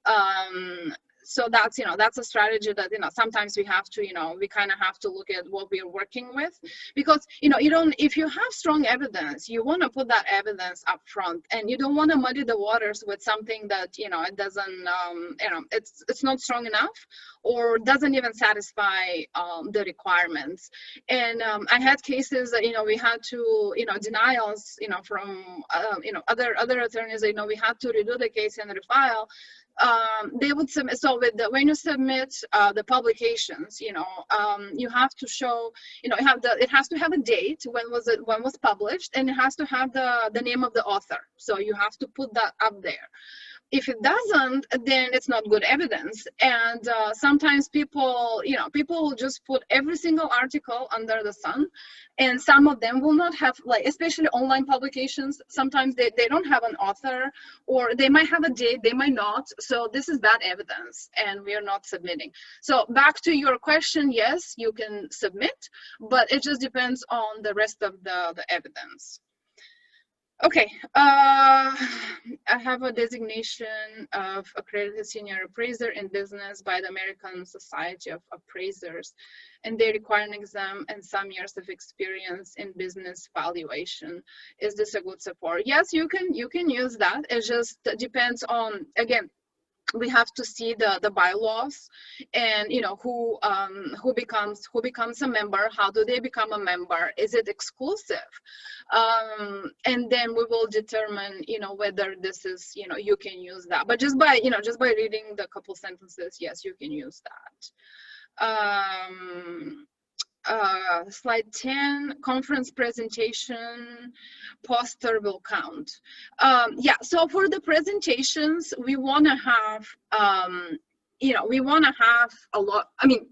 So that's, you know, that's a strategy that, you know, sometimes we have to, you know, we kind of have to look at what we are working with, because, you know, if you have strong evidence, you want to put that evidence up front, and you don't want to muddy the waters with something that, you know, it doesn't, you know, it's not strong enough, or doesn't even satisfy the requirements. And I had cases that, you know, we had to, you know, denials, you know, from, you know, other attorneys, you know, we had to redo the case and refile. They would submit, so with the, when you submit the publications, you know, you have to show, you know, it has to have a date, when was published, and it has to have the name of the author. So you have to put that up there. If it doesn't, then it's not good evidence. And sometimes people, you know, people will just put every single article under the sun, and some of them will not have, like, especially online publications, sometimes they don't have an author, or they might have a date, they might not. So this is bad evidence, and we are not submitting. So back to your question, yes, you can submit, but it just depends on the rest of the evidence. Okay, I have a designation of accredited senior appraiser in business by the American Society of Appraisers, and they require an exam and some years of experience in business valuation. Is this a good support? Yes, you can use that. It just depends on, again, we have to see the bylaws, and who becomes a member, how do they become a member, is it exclusive, and then we will determine whether this is you can use that. But just by reading the couple sentences, yes, you can use that. Slide 10, conference presentation, poster will count. Yeah, so for the presentations, we want to have,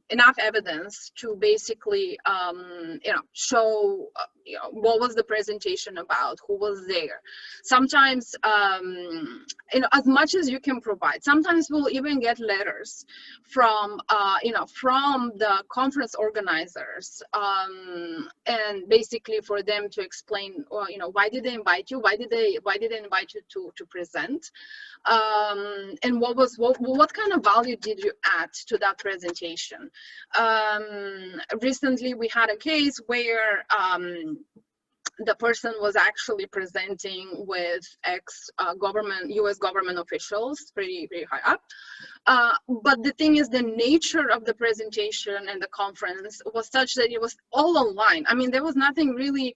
enough evidence to basically, show, what was the presentation about, who was there. Sometimes, as much as you can provide. Sometimes we'll even get letters from, from the conference organizers, and basically for them to explain, why did they invite you? Why did they invite you to present? And what kind of value did you add to that presentation? Recently, we had a case where the person was actually presenting with U.S. government officials, pretty high up. But the thing is, the nature of the presentation and the conference was such that it was all online. I mean, there was nothing really,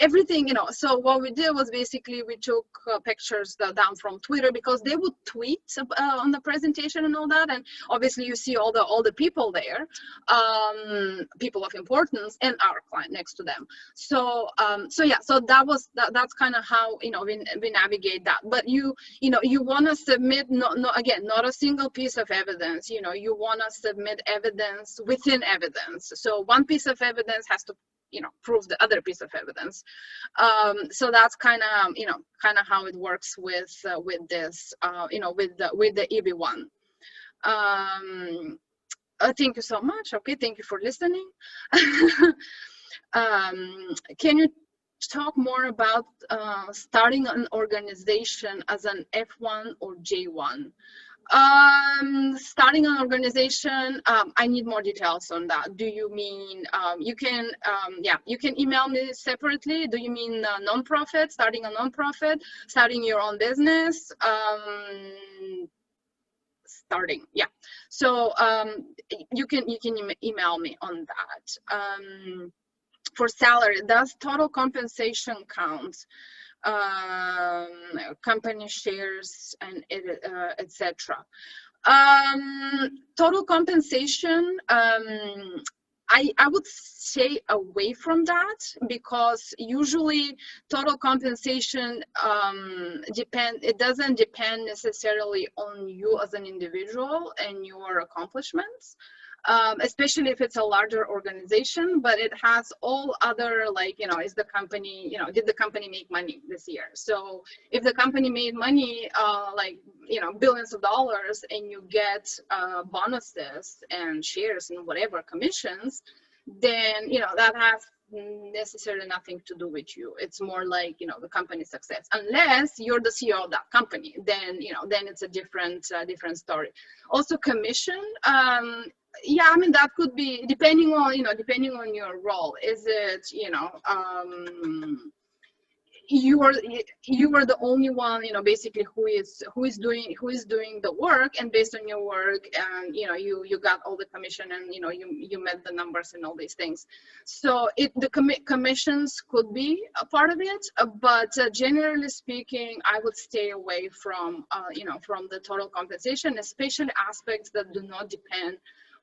everything, so what we did was basically we took pictures down from Twitter, because they would tweet on the presentation and all that, and obviously you see all the people there, people of importance, and our client next to them. So yeah, so that's kind of how we navigate that. But you want to submit not a single piece of evidence. You want to submit evidence within evidence. So one piece of evidence has to prove the other piece of evidence. So that's kind of how it works with this, with the EB-1. Thank you so much. Okay, thank you for listening. Can you talk more about starting an organization as an F1 or J1? Starting an organization, I need more details on that. Do you mean you can email me separately? Do you mean nonprofit, starting a nonprofit, starting your own business? Starting, yeah. So you can email me on that. For salary, does total compensation count? Company shares and etc. Total compensation, I would stay away from that, because usually total compensation it doesn't depend necessarily on you as an individual and your accomplishments. Especially if it's a larger organization, but it has all other, like, is the company, did the company make money this year? So if the company made money, like, billions of dollars, and you get bonuses and shares and whatever commissions, then, that has necessarily nothing to do with you. It's more like, the company's success. Unless you're the CEO of that company, then, then it's a different story. Also, commission, yeah, I mean, that could be depending on your role. Is it, you are the only one, basically who is doing the work, and based on your work, and you got all the commission, and you met the numbers and all these things. So the commissions could be a part of it, but generally speaking, I would stay away from from the total compensation, especially aspects that do not depend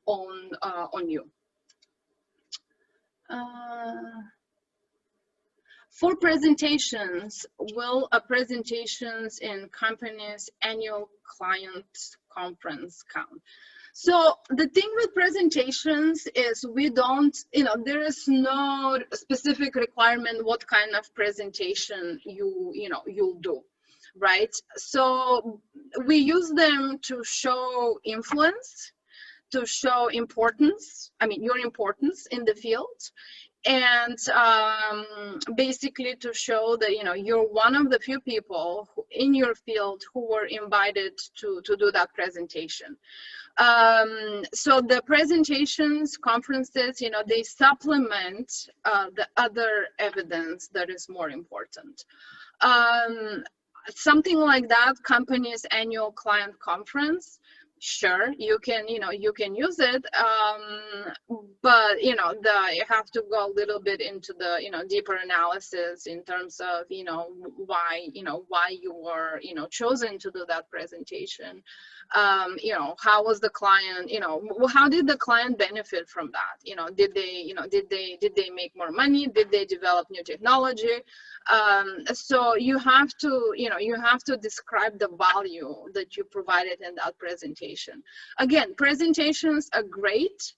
on you. For presentations, will presentations in company's annual client conference count? So the thing with presentations is we don't, there is no specific requirement what kind of presentation you'll do, right? So we use them to show influence, to show importance, your importance in the field, and basically to show that you're one of the few people in your field who were invited to do that presentation. So the presentations, conferences, they supplement the other evidence that is more important. something like that, company's annual client conference, sure, you can, you can use it, but you have to go a little bit into the deeper analysis in terms of why you were chosen to do that presentation. How was the client, how did the client benefit from that? Did they make more money? Did they develop new technology? So you have to describe the value that you provided in that presentation. Again, presentations are great,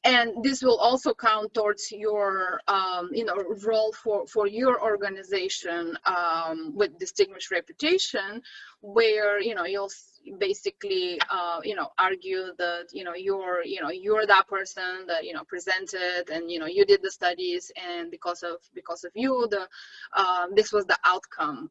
and this will also count towards your role for your organization with distinguished reputation, where you'll basically argue that you're that person that presented, and you did the studies, and because of you, this was the outcome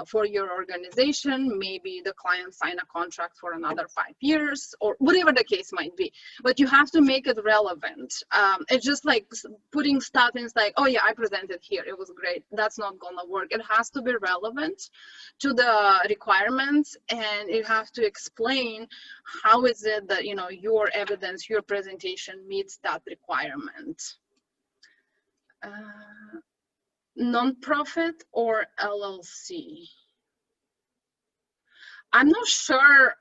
for your organization. Maybe the client signed a contract for another 5 years, or whatever the case might be, but you have to make it relevant. It's just like putting stuff in, it's like, oh yeah, I presented here, it was great. That's not gonna work. It has to be relevant to the requirements, and you have to explain how is it that your evidence, your presentation meets that requirement. Non-profit or LLC? I'm not sure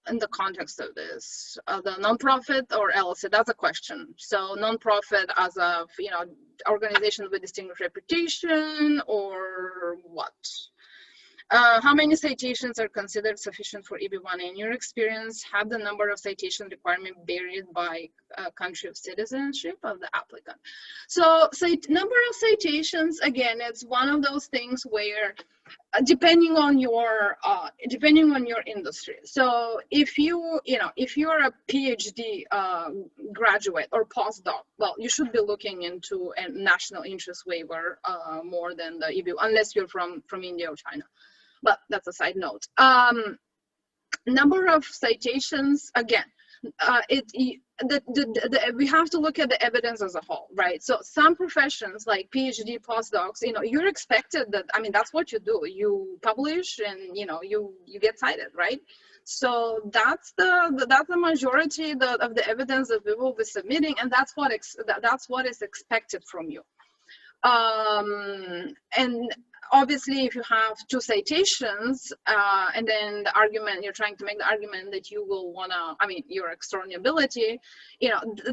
in the context of this, the non-profit or LLC, that's a question. So non-profit as a organization with distinguished reputation, or what? How many citations are considered sufficient for EB-1A? In your experience, have the number of citation requirement varied by country of citizenship of the applicant? So number of citations, again, it's one of those things where depending on your industry. So if you're a PhD graduate or postdoc, well, you should be looking into a national interest waiver more than the EB, unless you're from India or China. But that's a side note. Number of citations, again, we have to look at the evidence as a whole, right? So some professions like PhD postdocs, you're expected that, I mean, that's what you do. You publish and you get cited, right? So that's the majority of the evidence that we will be submitting, and that's what is expected from you. And obviously, if you have 2 citations, and then the argument, you're trying to make the argument that you will wanna, I mean, your extraordinability,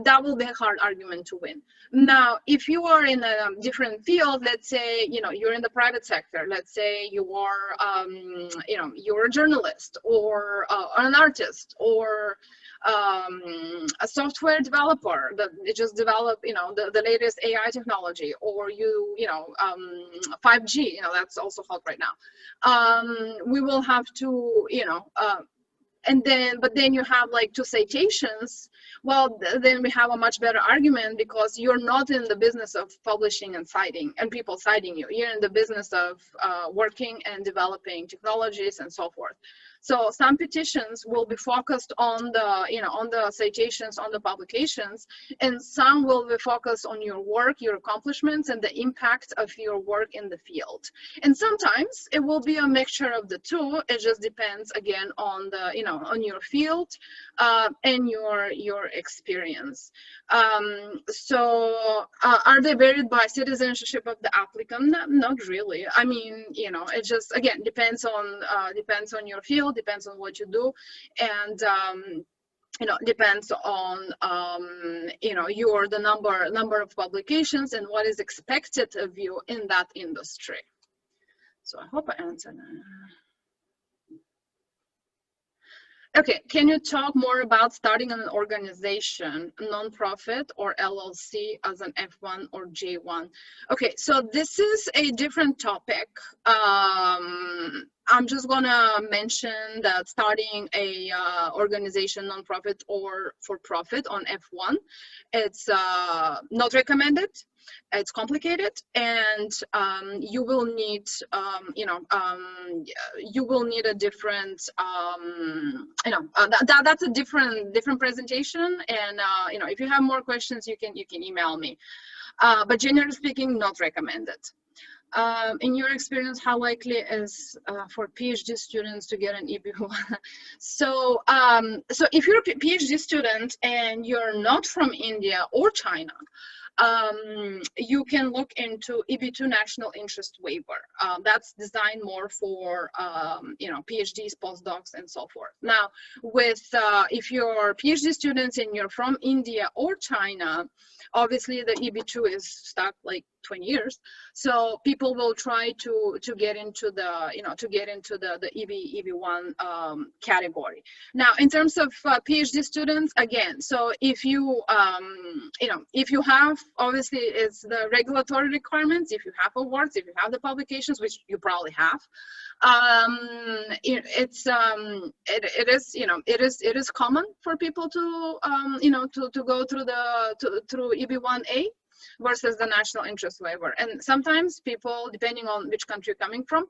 that will be a hard argument to win. Now, if you are in a different field, let's say, you're in the private sector, let's say you are, you're a journalist, or an artist, or a software developer that just developed, the latest AI technology, or 5G, that's also hot right now. We will have to, but then you have like 2 citations. Well, then we have a much better argument, because you're not in the business of publishing and citing and people citing you. You're in the business of working and developing technologies and so forth. So some petitions will be focused on the, on the citations, on the publications, and some will be focused on your work, your accomplishments, and the impact of your work in the field. And sometimes it will be a mixture of the 2. It just depends, again, on the, on your field and your experience. So are they varied by citizenship of the applicant? Not really. I mean, it just, again, depends on your field, depends on what you do, and depends on the number of publications and what is expected of you in that industry. So I hope I answered that. Okay, can you talk more about starting an organization, non-profit or LLC, as an F1 or J1? Okay, so this is a different topic. I'm just gonna mention that starting a organization, nonprofit or for-profit on F1, it's not recommended. It's complicated, and you will need, you will need a different, that's a different presentation. And if you have more questions, you can email me. But generally speaking, not recommended. In your experience, how likely is for PhD students to get an EB1? So if you're a PhD student and you're not from India or China, you can look into EB2 National Interest Waiver. That's designed more for PhDs, postdocs, and so forth. Now, with if you're PhD students and you're from India or China, obviously the EB2 is stuck like 20 years, so people will try to get into the the EB1 category. Now, in terms of PhD students, again, so if you if you have, obviously it's the regulatory requirements, if you have awards, if you have the publications, which you probably have, it is common for people to to go through through EB-1A versus the national interest waiver. And sometimes people, depending on which country you're coming from,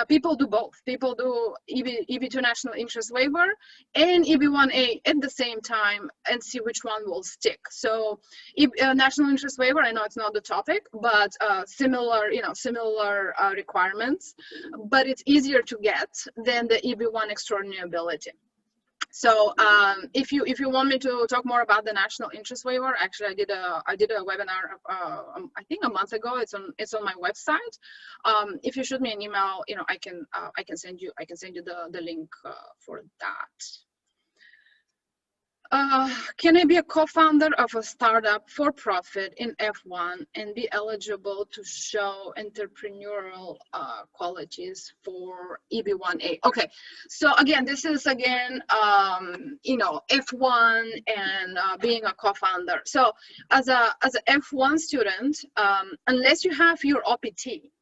people do both. People do EB2 national interest waiver and EB-1A at the same time and see which one will stick. So national interest waiver, I know it's not the topic, but similar requirements, but it's easier to get than the EB-1 extraordinability. So if you want me to talk more about the national interest waiver, actually I did a webinar I think a month ago. It's on my website. If you shoot me an email, I can send you the link for that. Can I be a co-founder of a startup for profit in F1 and be eligible to show entrepreneurial qualities for EB-1A? Okay, so again, this is F1 and being a co-founder. So as a F1 student, unless you have your OPT,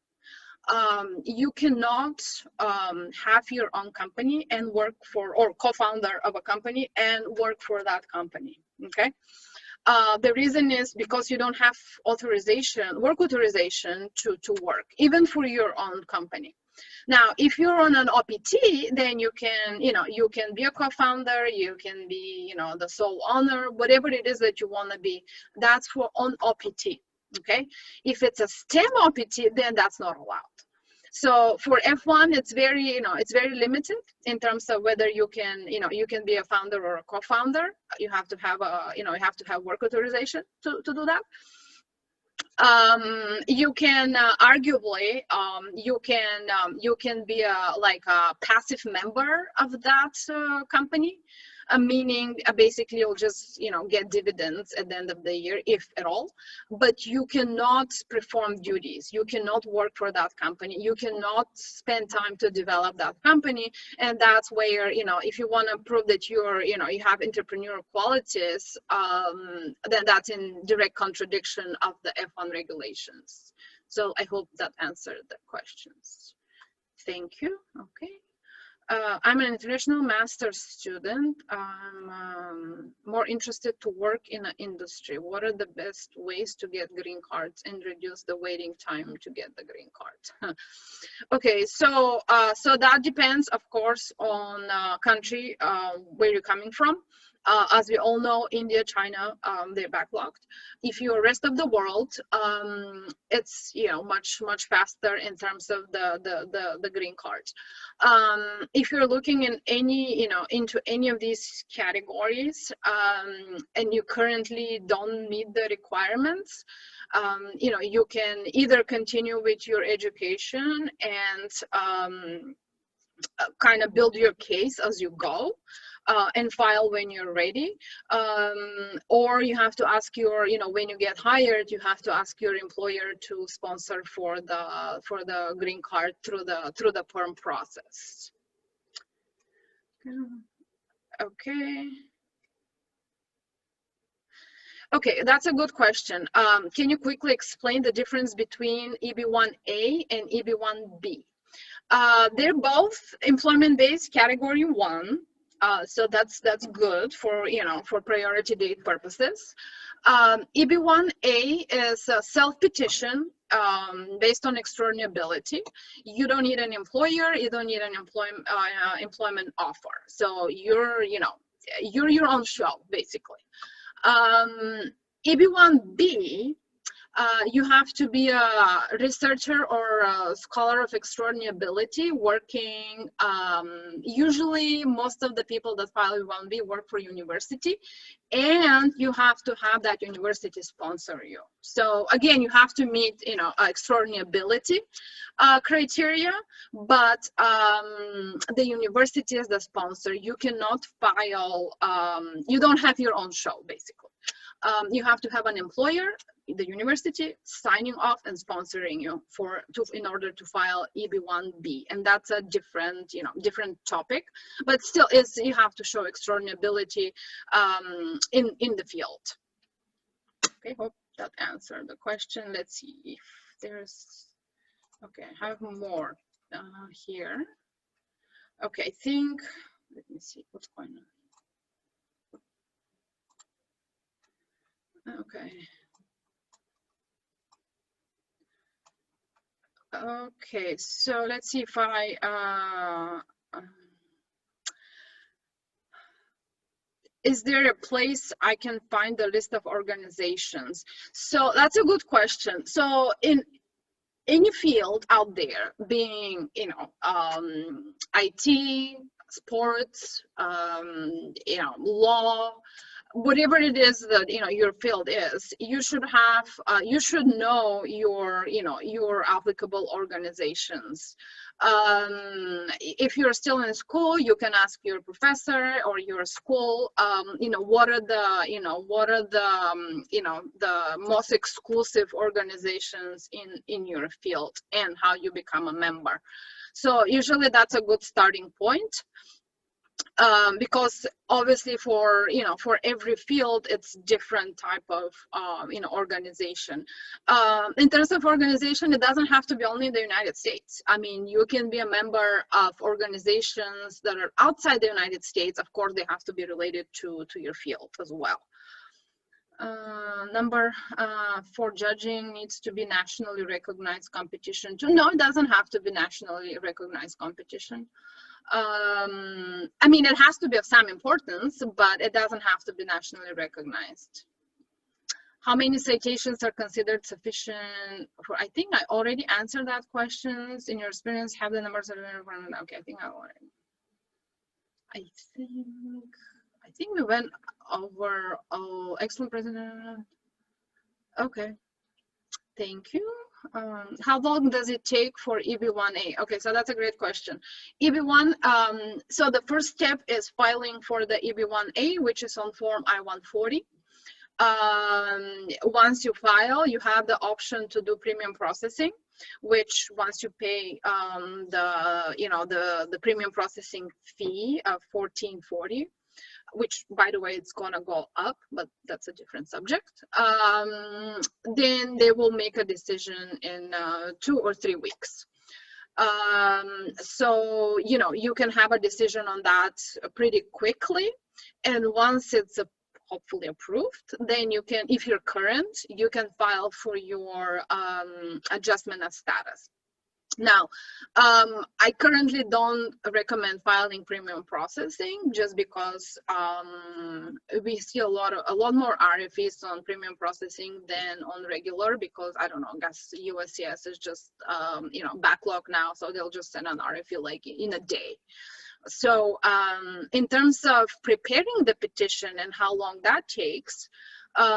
you cannot have your own company and work for, or co-founder of a company and work for that company, okay? The reason is because you don't have work authorization to work, even for your own company. Now, if you're on an OPT, then you can be a co-founder, you can be, the sole owner, whatever it is that you want to be. That's for on OPT. Okay, if it's a STEM OPT, then that's not allowed. So for F1, it's very limited in terms of whether you can be a founder or a co-founder. You have to have work authorization to do that. You can arguably you can be a passive member of that company. Meaning basically you'll just get dividends at the end of the year, if at all, but you cannot perform duties, you cannot work for that company, you cannot spend time to develop that company. And that's where if you want to prove that you have entrepreneurial qualities, then that's in direct contradiction of the F1 regulations. So I hope that answered the questions. Thank you. Okay. I'm an international master's student. I'm more interested to work in an industry. What are the best ways to get green cards and reduce the waiting time to get the green card? Okay, so that depends, of course, on country where you're coming from. As we all know, India, China, they're backlogged. If you're rest of the world, it's much faster in terms of the green card. If you're looking in into any of these categories, and you currently don't meet the requirements, you can either continue with your education and kind of build your case as you go. And file when you're ready, or you have to ask your, when you get hired, you have to ask your employer to sponsor for the green card through the perm process. Okay. Okay, that's a good question. Can you quickly explain the difference between EB-1A and EB-1B? They're both employment-based category 1. So that's good for, you know, for priority date purposes. EB-1A is a self-petition based on extraordinability. You don't need an employer, you don't need an employment offer. So you're, you know, you're your own show, basically. EB-1B, you have to be a researcher or a scholar of extraordinability working. Usually, most of the people that file EB-1B work for university, and you have to have that university sponsor you. So again, you have to meet, you know, extraordinability criteria, but the university is the sponsor. You cannot file. You don't have your own show, basically. You have to have an employer, the university, signing off and sponsoring you in order to file EB-1B, and that's a different, you know, different topic, but still is, you have to show extraordinability in the field. Okay, hope that answered the question. Let's see if there's, okay, I have more here. Okay, I think, let me see what's going on. Okay. Okay, so let's see if I, is there a place I can find the list of organizations? So that's a good question. So in any field out there, being, you know, IT, sports, you know, law, whatever it is that, you know, your field is, you should have, you should know your, you know, your applicable organizations. If you're still in school, you can ask your professor or your school, you know, what are the, you know, what are the, you know, the most exclusive organizations in your field and how you become a member. So usually that's a good starting point. Because obviously for, you know, for every field, it's different type of, you know, organization. In terms of organization, it doesn't have to be only in the United States. I mean, you can be a member of organizations that are outside the United States. Of course, they have to be related to your field as well. Number for judging needs to be nationally recognized competition too. No, it doesn't have to be nationally recognized competition. I mean, it has to be of some importance, but it doesn't have to be nationally recognized. How many citations are considered sufficient for? I think I already answered that question. In your experience, have the numbers of, okay, I think I already. I think we went over. Oh, excellent president. Okay, thank you. How long does it take for EB-1A? Okay, so that's a great question. EB-1, so the first step is filing for the EB-1A, which is on form I-140. Once you file, you have the option to do premium processing, which once you pay the, you know, the premium processing fee of $14.40, which by the way, it's gonna go up, but that's a different subject. Then they will make a decision in 2 or 3 weeks. So, you know, you can have a decision on that pretty quickly. And once it's hopefully approved, then you can, if you're current, you can file for your adjustment of status. Now, I currently don't recommend filing premium processing just because we see a lot more RFEs on premium processing than on regular, because I don't know, I guess USCIS is just you know, backlog now, so they'll just send an RFE like in a day. So in terms of preparing the petition and how long that takes,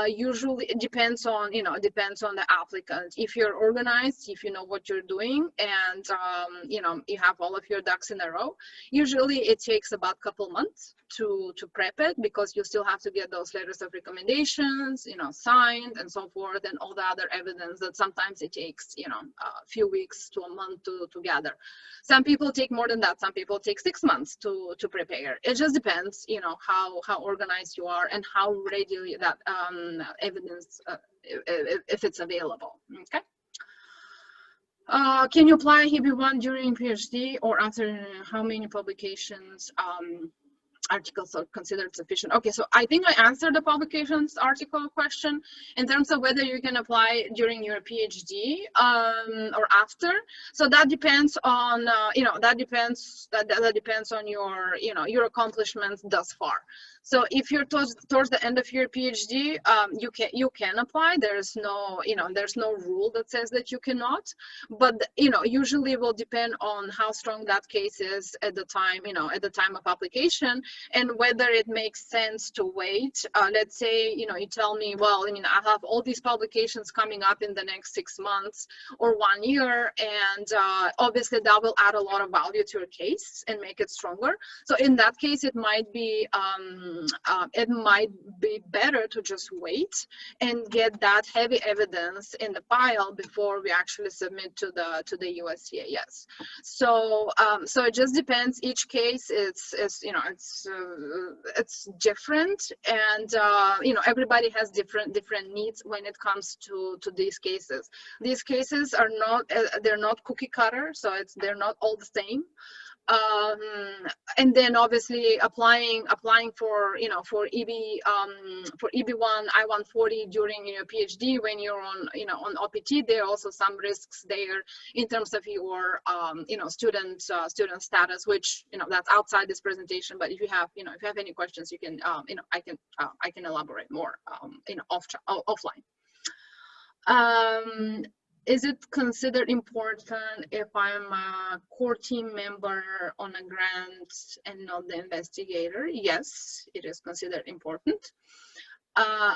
usually it depends on, you know, it depends on the applicant. If you're organized, if you know what you're doing, and you know, you have all of your ducks in a row, usually it takes about a couple months to prep it, because you still have to get those letters of recommendations, you know, signed and so forth, and all the other evidence that sometimes it takes, you know, a few weeks to a month to gather. Some people take more than that. Some people take 6 months to prepare. It just depends, you know, how organized you are and how readily that evidence, if it's available. Okay. Can you apply EB1 during PhD or after how many publications articles are considered sufficient? Okay, so I think I answered the publications article question in terms of whether you can apply during your PhD or after. So that depends on that depends on your your accomplishments thus far. So if you're towards the end of your PhD, you can apply. There's no there's no rule that says that you cannot, but usually it will depend on how strong that case is at the time at the time of application, and whether it makes sense to wait. Let's say you tell me, well, I have all these publications coming up in the next 6 months or 1 year, and obviously that will add a lot of value to your case and make it stronger. So in that case, it might be better to just wait and get that heavy evidence in the file before we actually submit to the USCIS. So so it just depends. Each case it's different, and everybody has different needs when it comes to these cases. These cases are not they're not cookie cutter, so they're not all the same. And then obviously applying for for EB1 I-140 during your PhD when you're on on OPT, there are also some risks there in terms of your student status, which that's outside this presentation. But if you have if you have any questions, you can I can elaborate more offline. Is it considered important if I'm a core team member on a grant and not the investigator? Yes, it is considered important.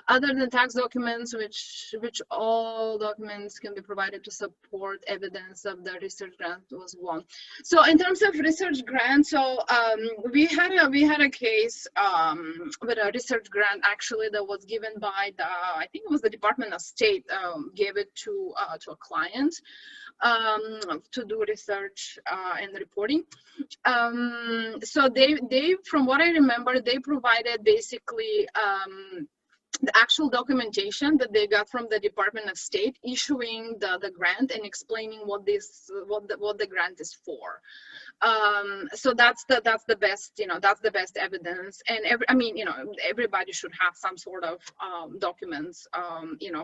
Other than tax documents, which all documents can be provided to support evidence of the research grant was won. So in terms of research grant, so we had a case with a research grant actually that was given by the, I think it was the Department of State, gave it to a client to do research and reporting. So they from what I remember, they provided basically the actual documentation that they got from the Department of State issuing the grant and explaining what the grant is for. So that's the best that's the best evidence. And everybody should have some sort of documents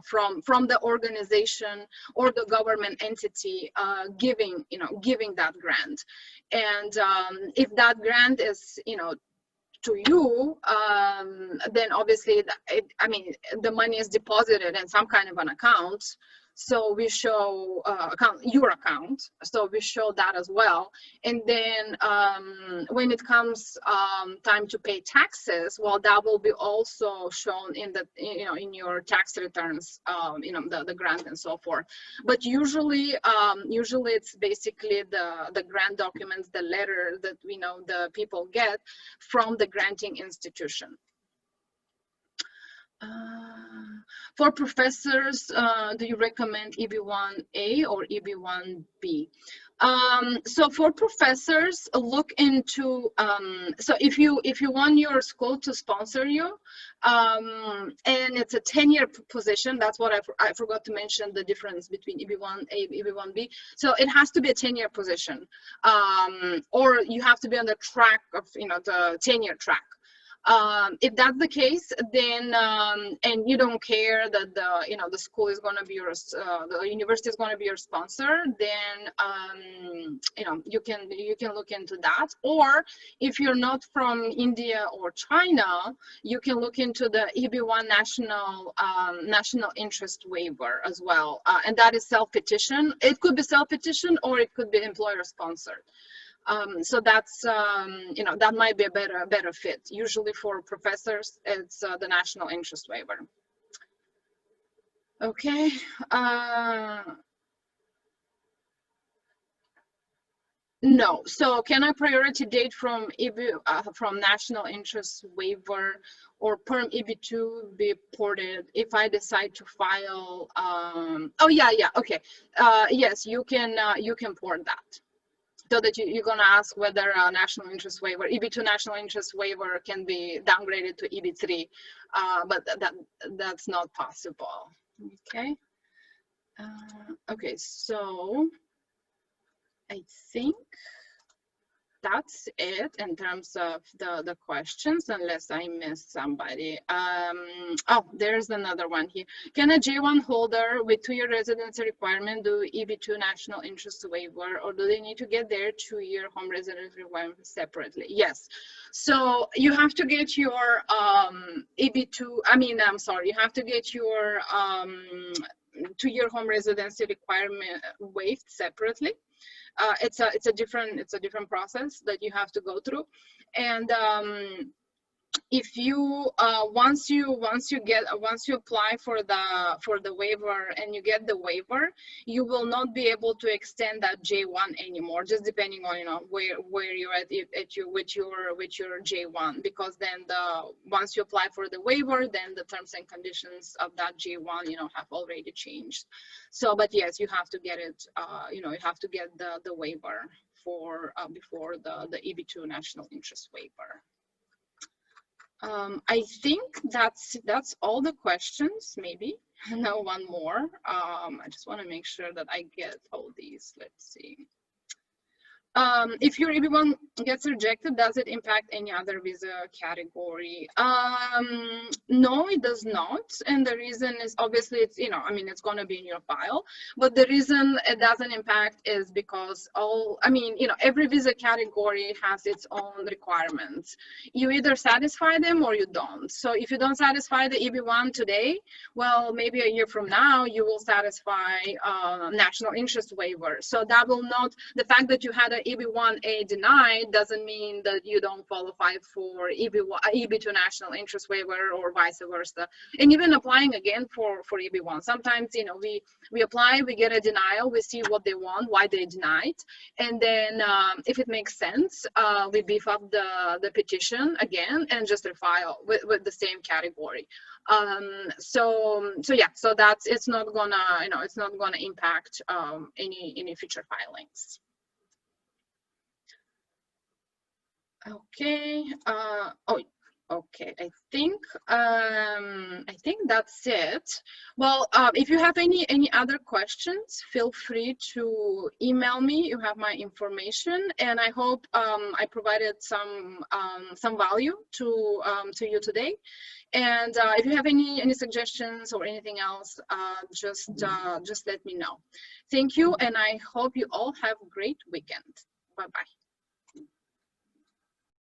from the organization or the government entity giving that grant. And if that grant is to you, then obviously the money is deposited in some kind of an account, so we show your account, so we show that as well. And then when it comes time to pay taxes, well, that will be also shown in the in your tax returns, the grant and so forth. But usually it's basically the grant documents, the letter that the people get from the granting institution. For professors, do you recommend EB-1A or EB-1B? So for professors, look into so if you want your school to sponsor you, and it's a 10-year position, that's what I forgot to mention, the difference between EB-1A and EB-1B. So it has to be a 10-year position, or you have to be on the track of the 10-year track. If that's the case, then and you don't care that the school is going to be your the university is going to be your sponsor, then you can look into that. Or if you're not from India or China, you can look into the EB-1 national interest waiver as well, and that is self-petition. It could be self-petition or it could be employer sponsored. So that's that might be a better fit. Usually for professors, it's the national interest waiver. Okay. No. So can a priority date from from national interest waiver or perm EB2 be ported if I decide to file? Oh yeah. Okay. Yes, you can port that. So that you're going to ask whether a national interest waiver, EB2 national interest waiver, can be downgraded to EB3, but that's not possible. Okay. Okay, so I think that's it in terms of the questions, unless I missed somebody. Oh, there's another one here. Can a J1 holder with 2-year residency requirement do EB2 national interest waiver, or do they need to get their 2-year home residence requirement separately? Yes. So you have to get your EB2, I'm sorry, you have to get your 2-year home residency requirement waived separately. It's a different process that you have to go through, and if you once you apply for the waiver and you get the waiver, you will not be able to extend that J1 anymore, just depending on where you're at with your J1, because then once you apply for the waiver, then the terms and conditions of that J1 have already changed. So but yes, you have to get it, you have to get the waiver for before the EB2 national interest waiver. I think that's all the questions. Maybe now one more. I just want to make sure that I get all these. Let's see. If your EB1 gets rejected, does it impact any other visa category? No, it does not. And the reason is obviously it's, it's going to be in your file. But the reason it doesn't impact is because every visa category has its own requirements. You either satisfy them or you don't. So if you don't satisfy the EB1 today, well, maybe a year from now, you will satisfy national interest waiver. So that will not, the fact that you had an EB-1A denied doesn't mean that you don't qualify for EB2 national interest waiver or vice versa. And even applying again for EB1, sometimes we apply, we get a denial, we see what they want, why they denied, and then if it makes sense, we beef up the petition again and just refile with the same category. So that's, it's not gonna it's not gonna impact any future filings. Okay. Okay. I think that's it. Well, if you have any other questions, feel free to email me. You have my information, and I hope I provided some value to you today. And if you have any suggestions or anything else, just let me know. Thank you, and I hope you all have a great weekend. Bye bye.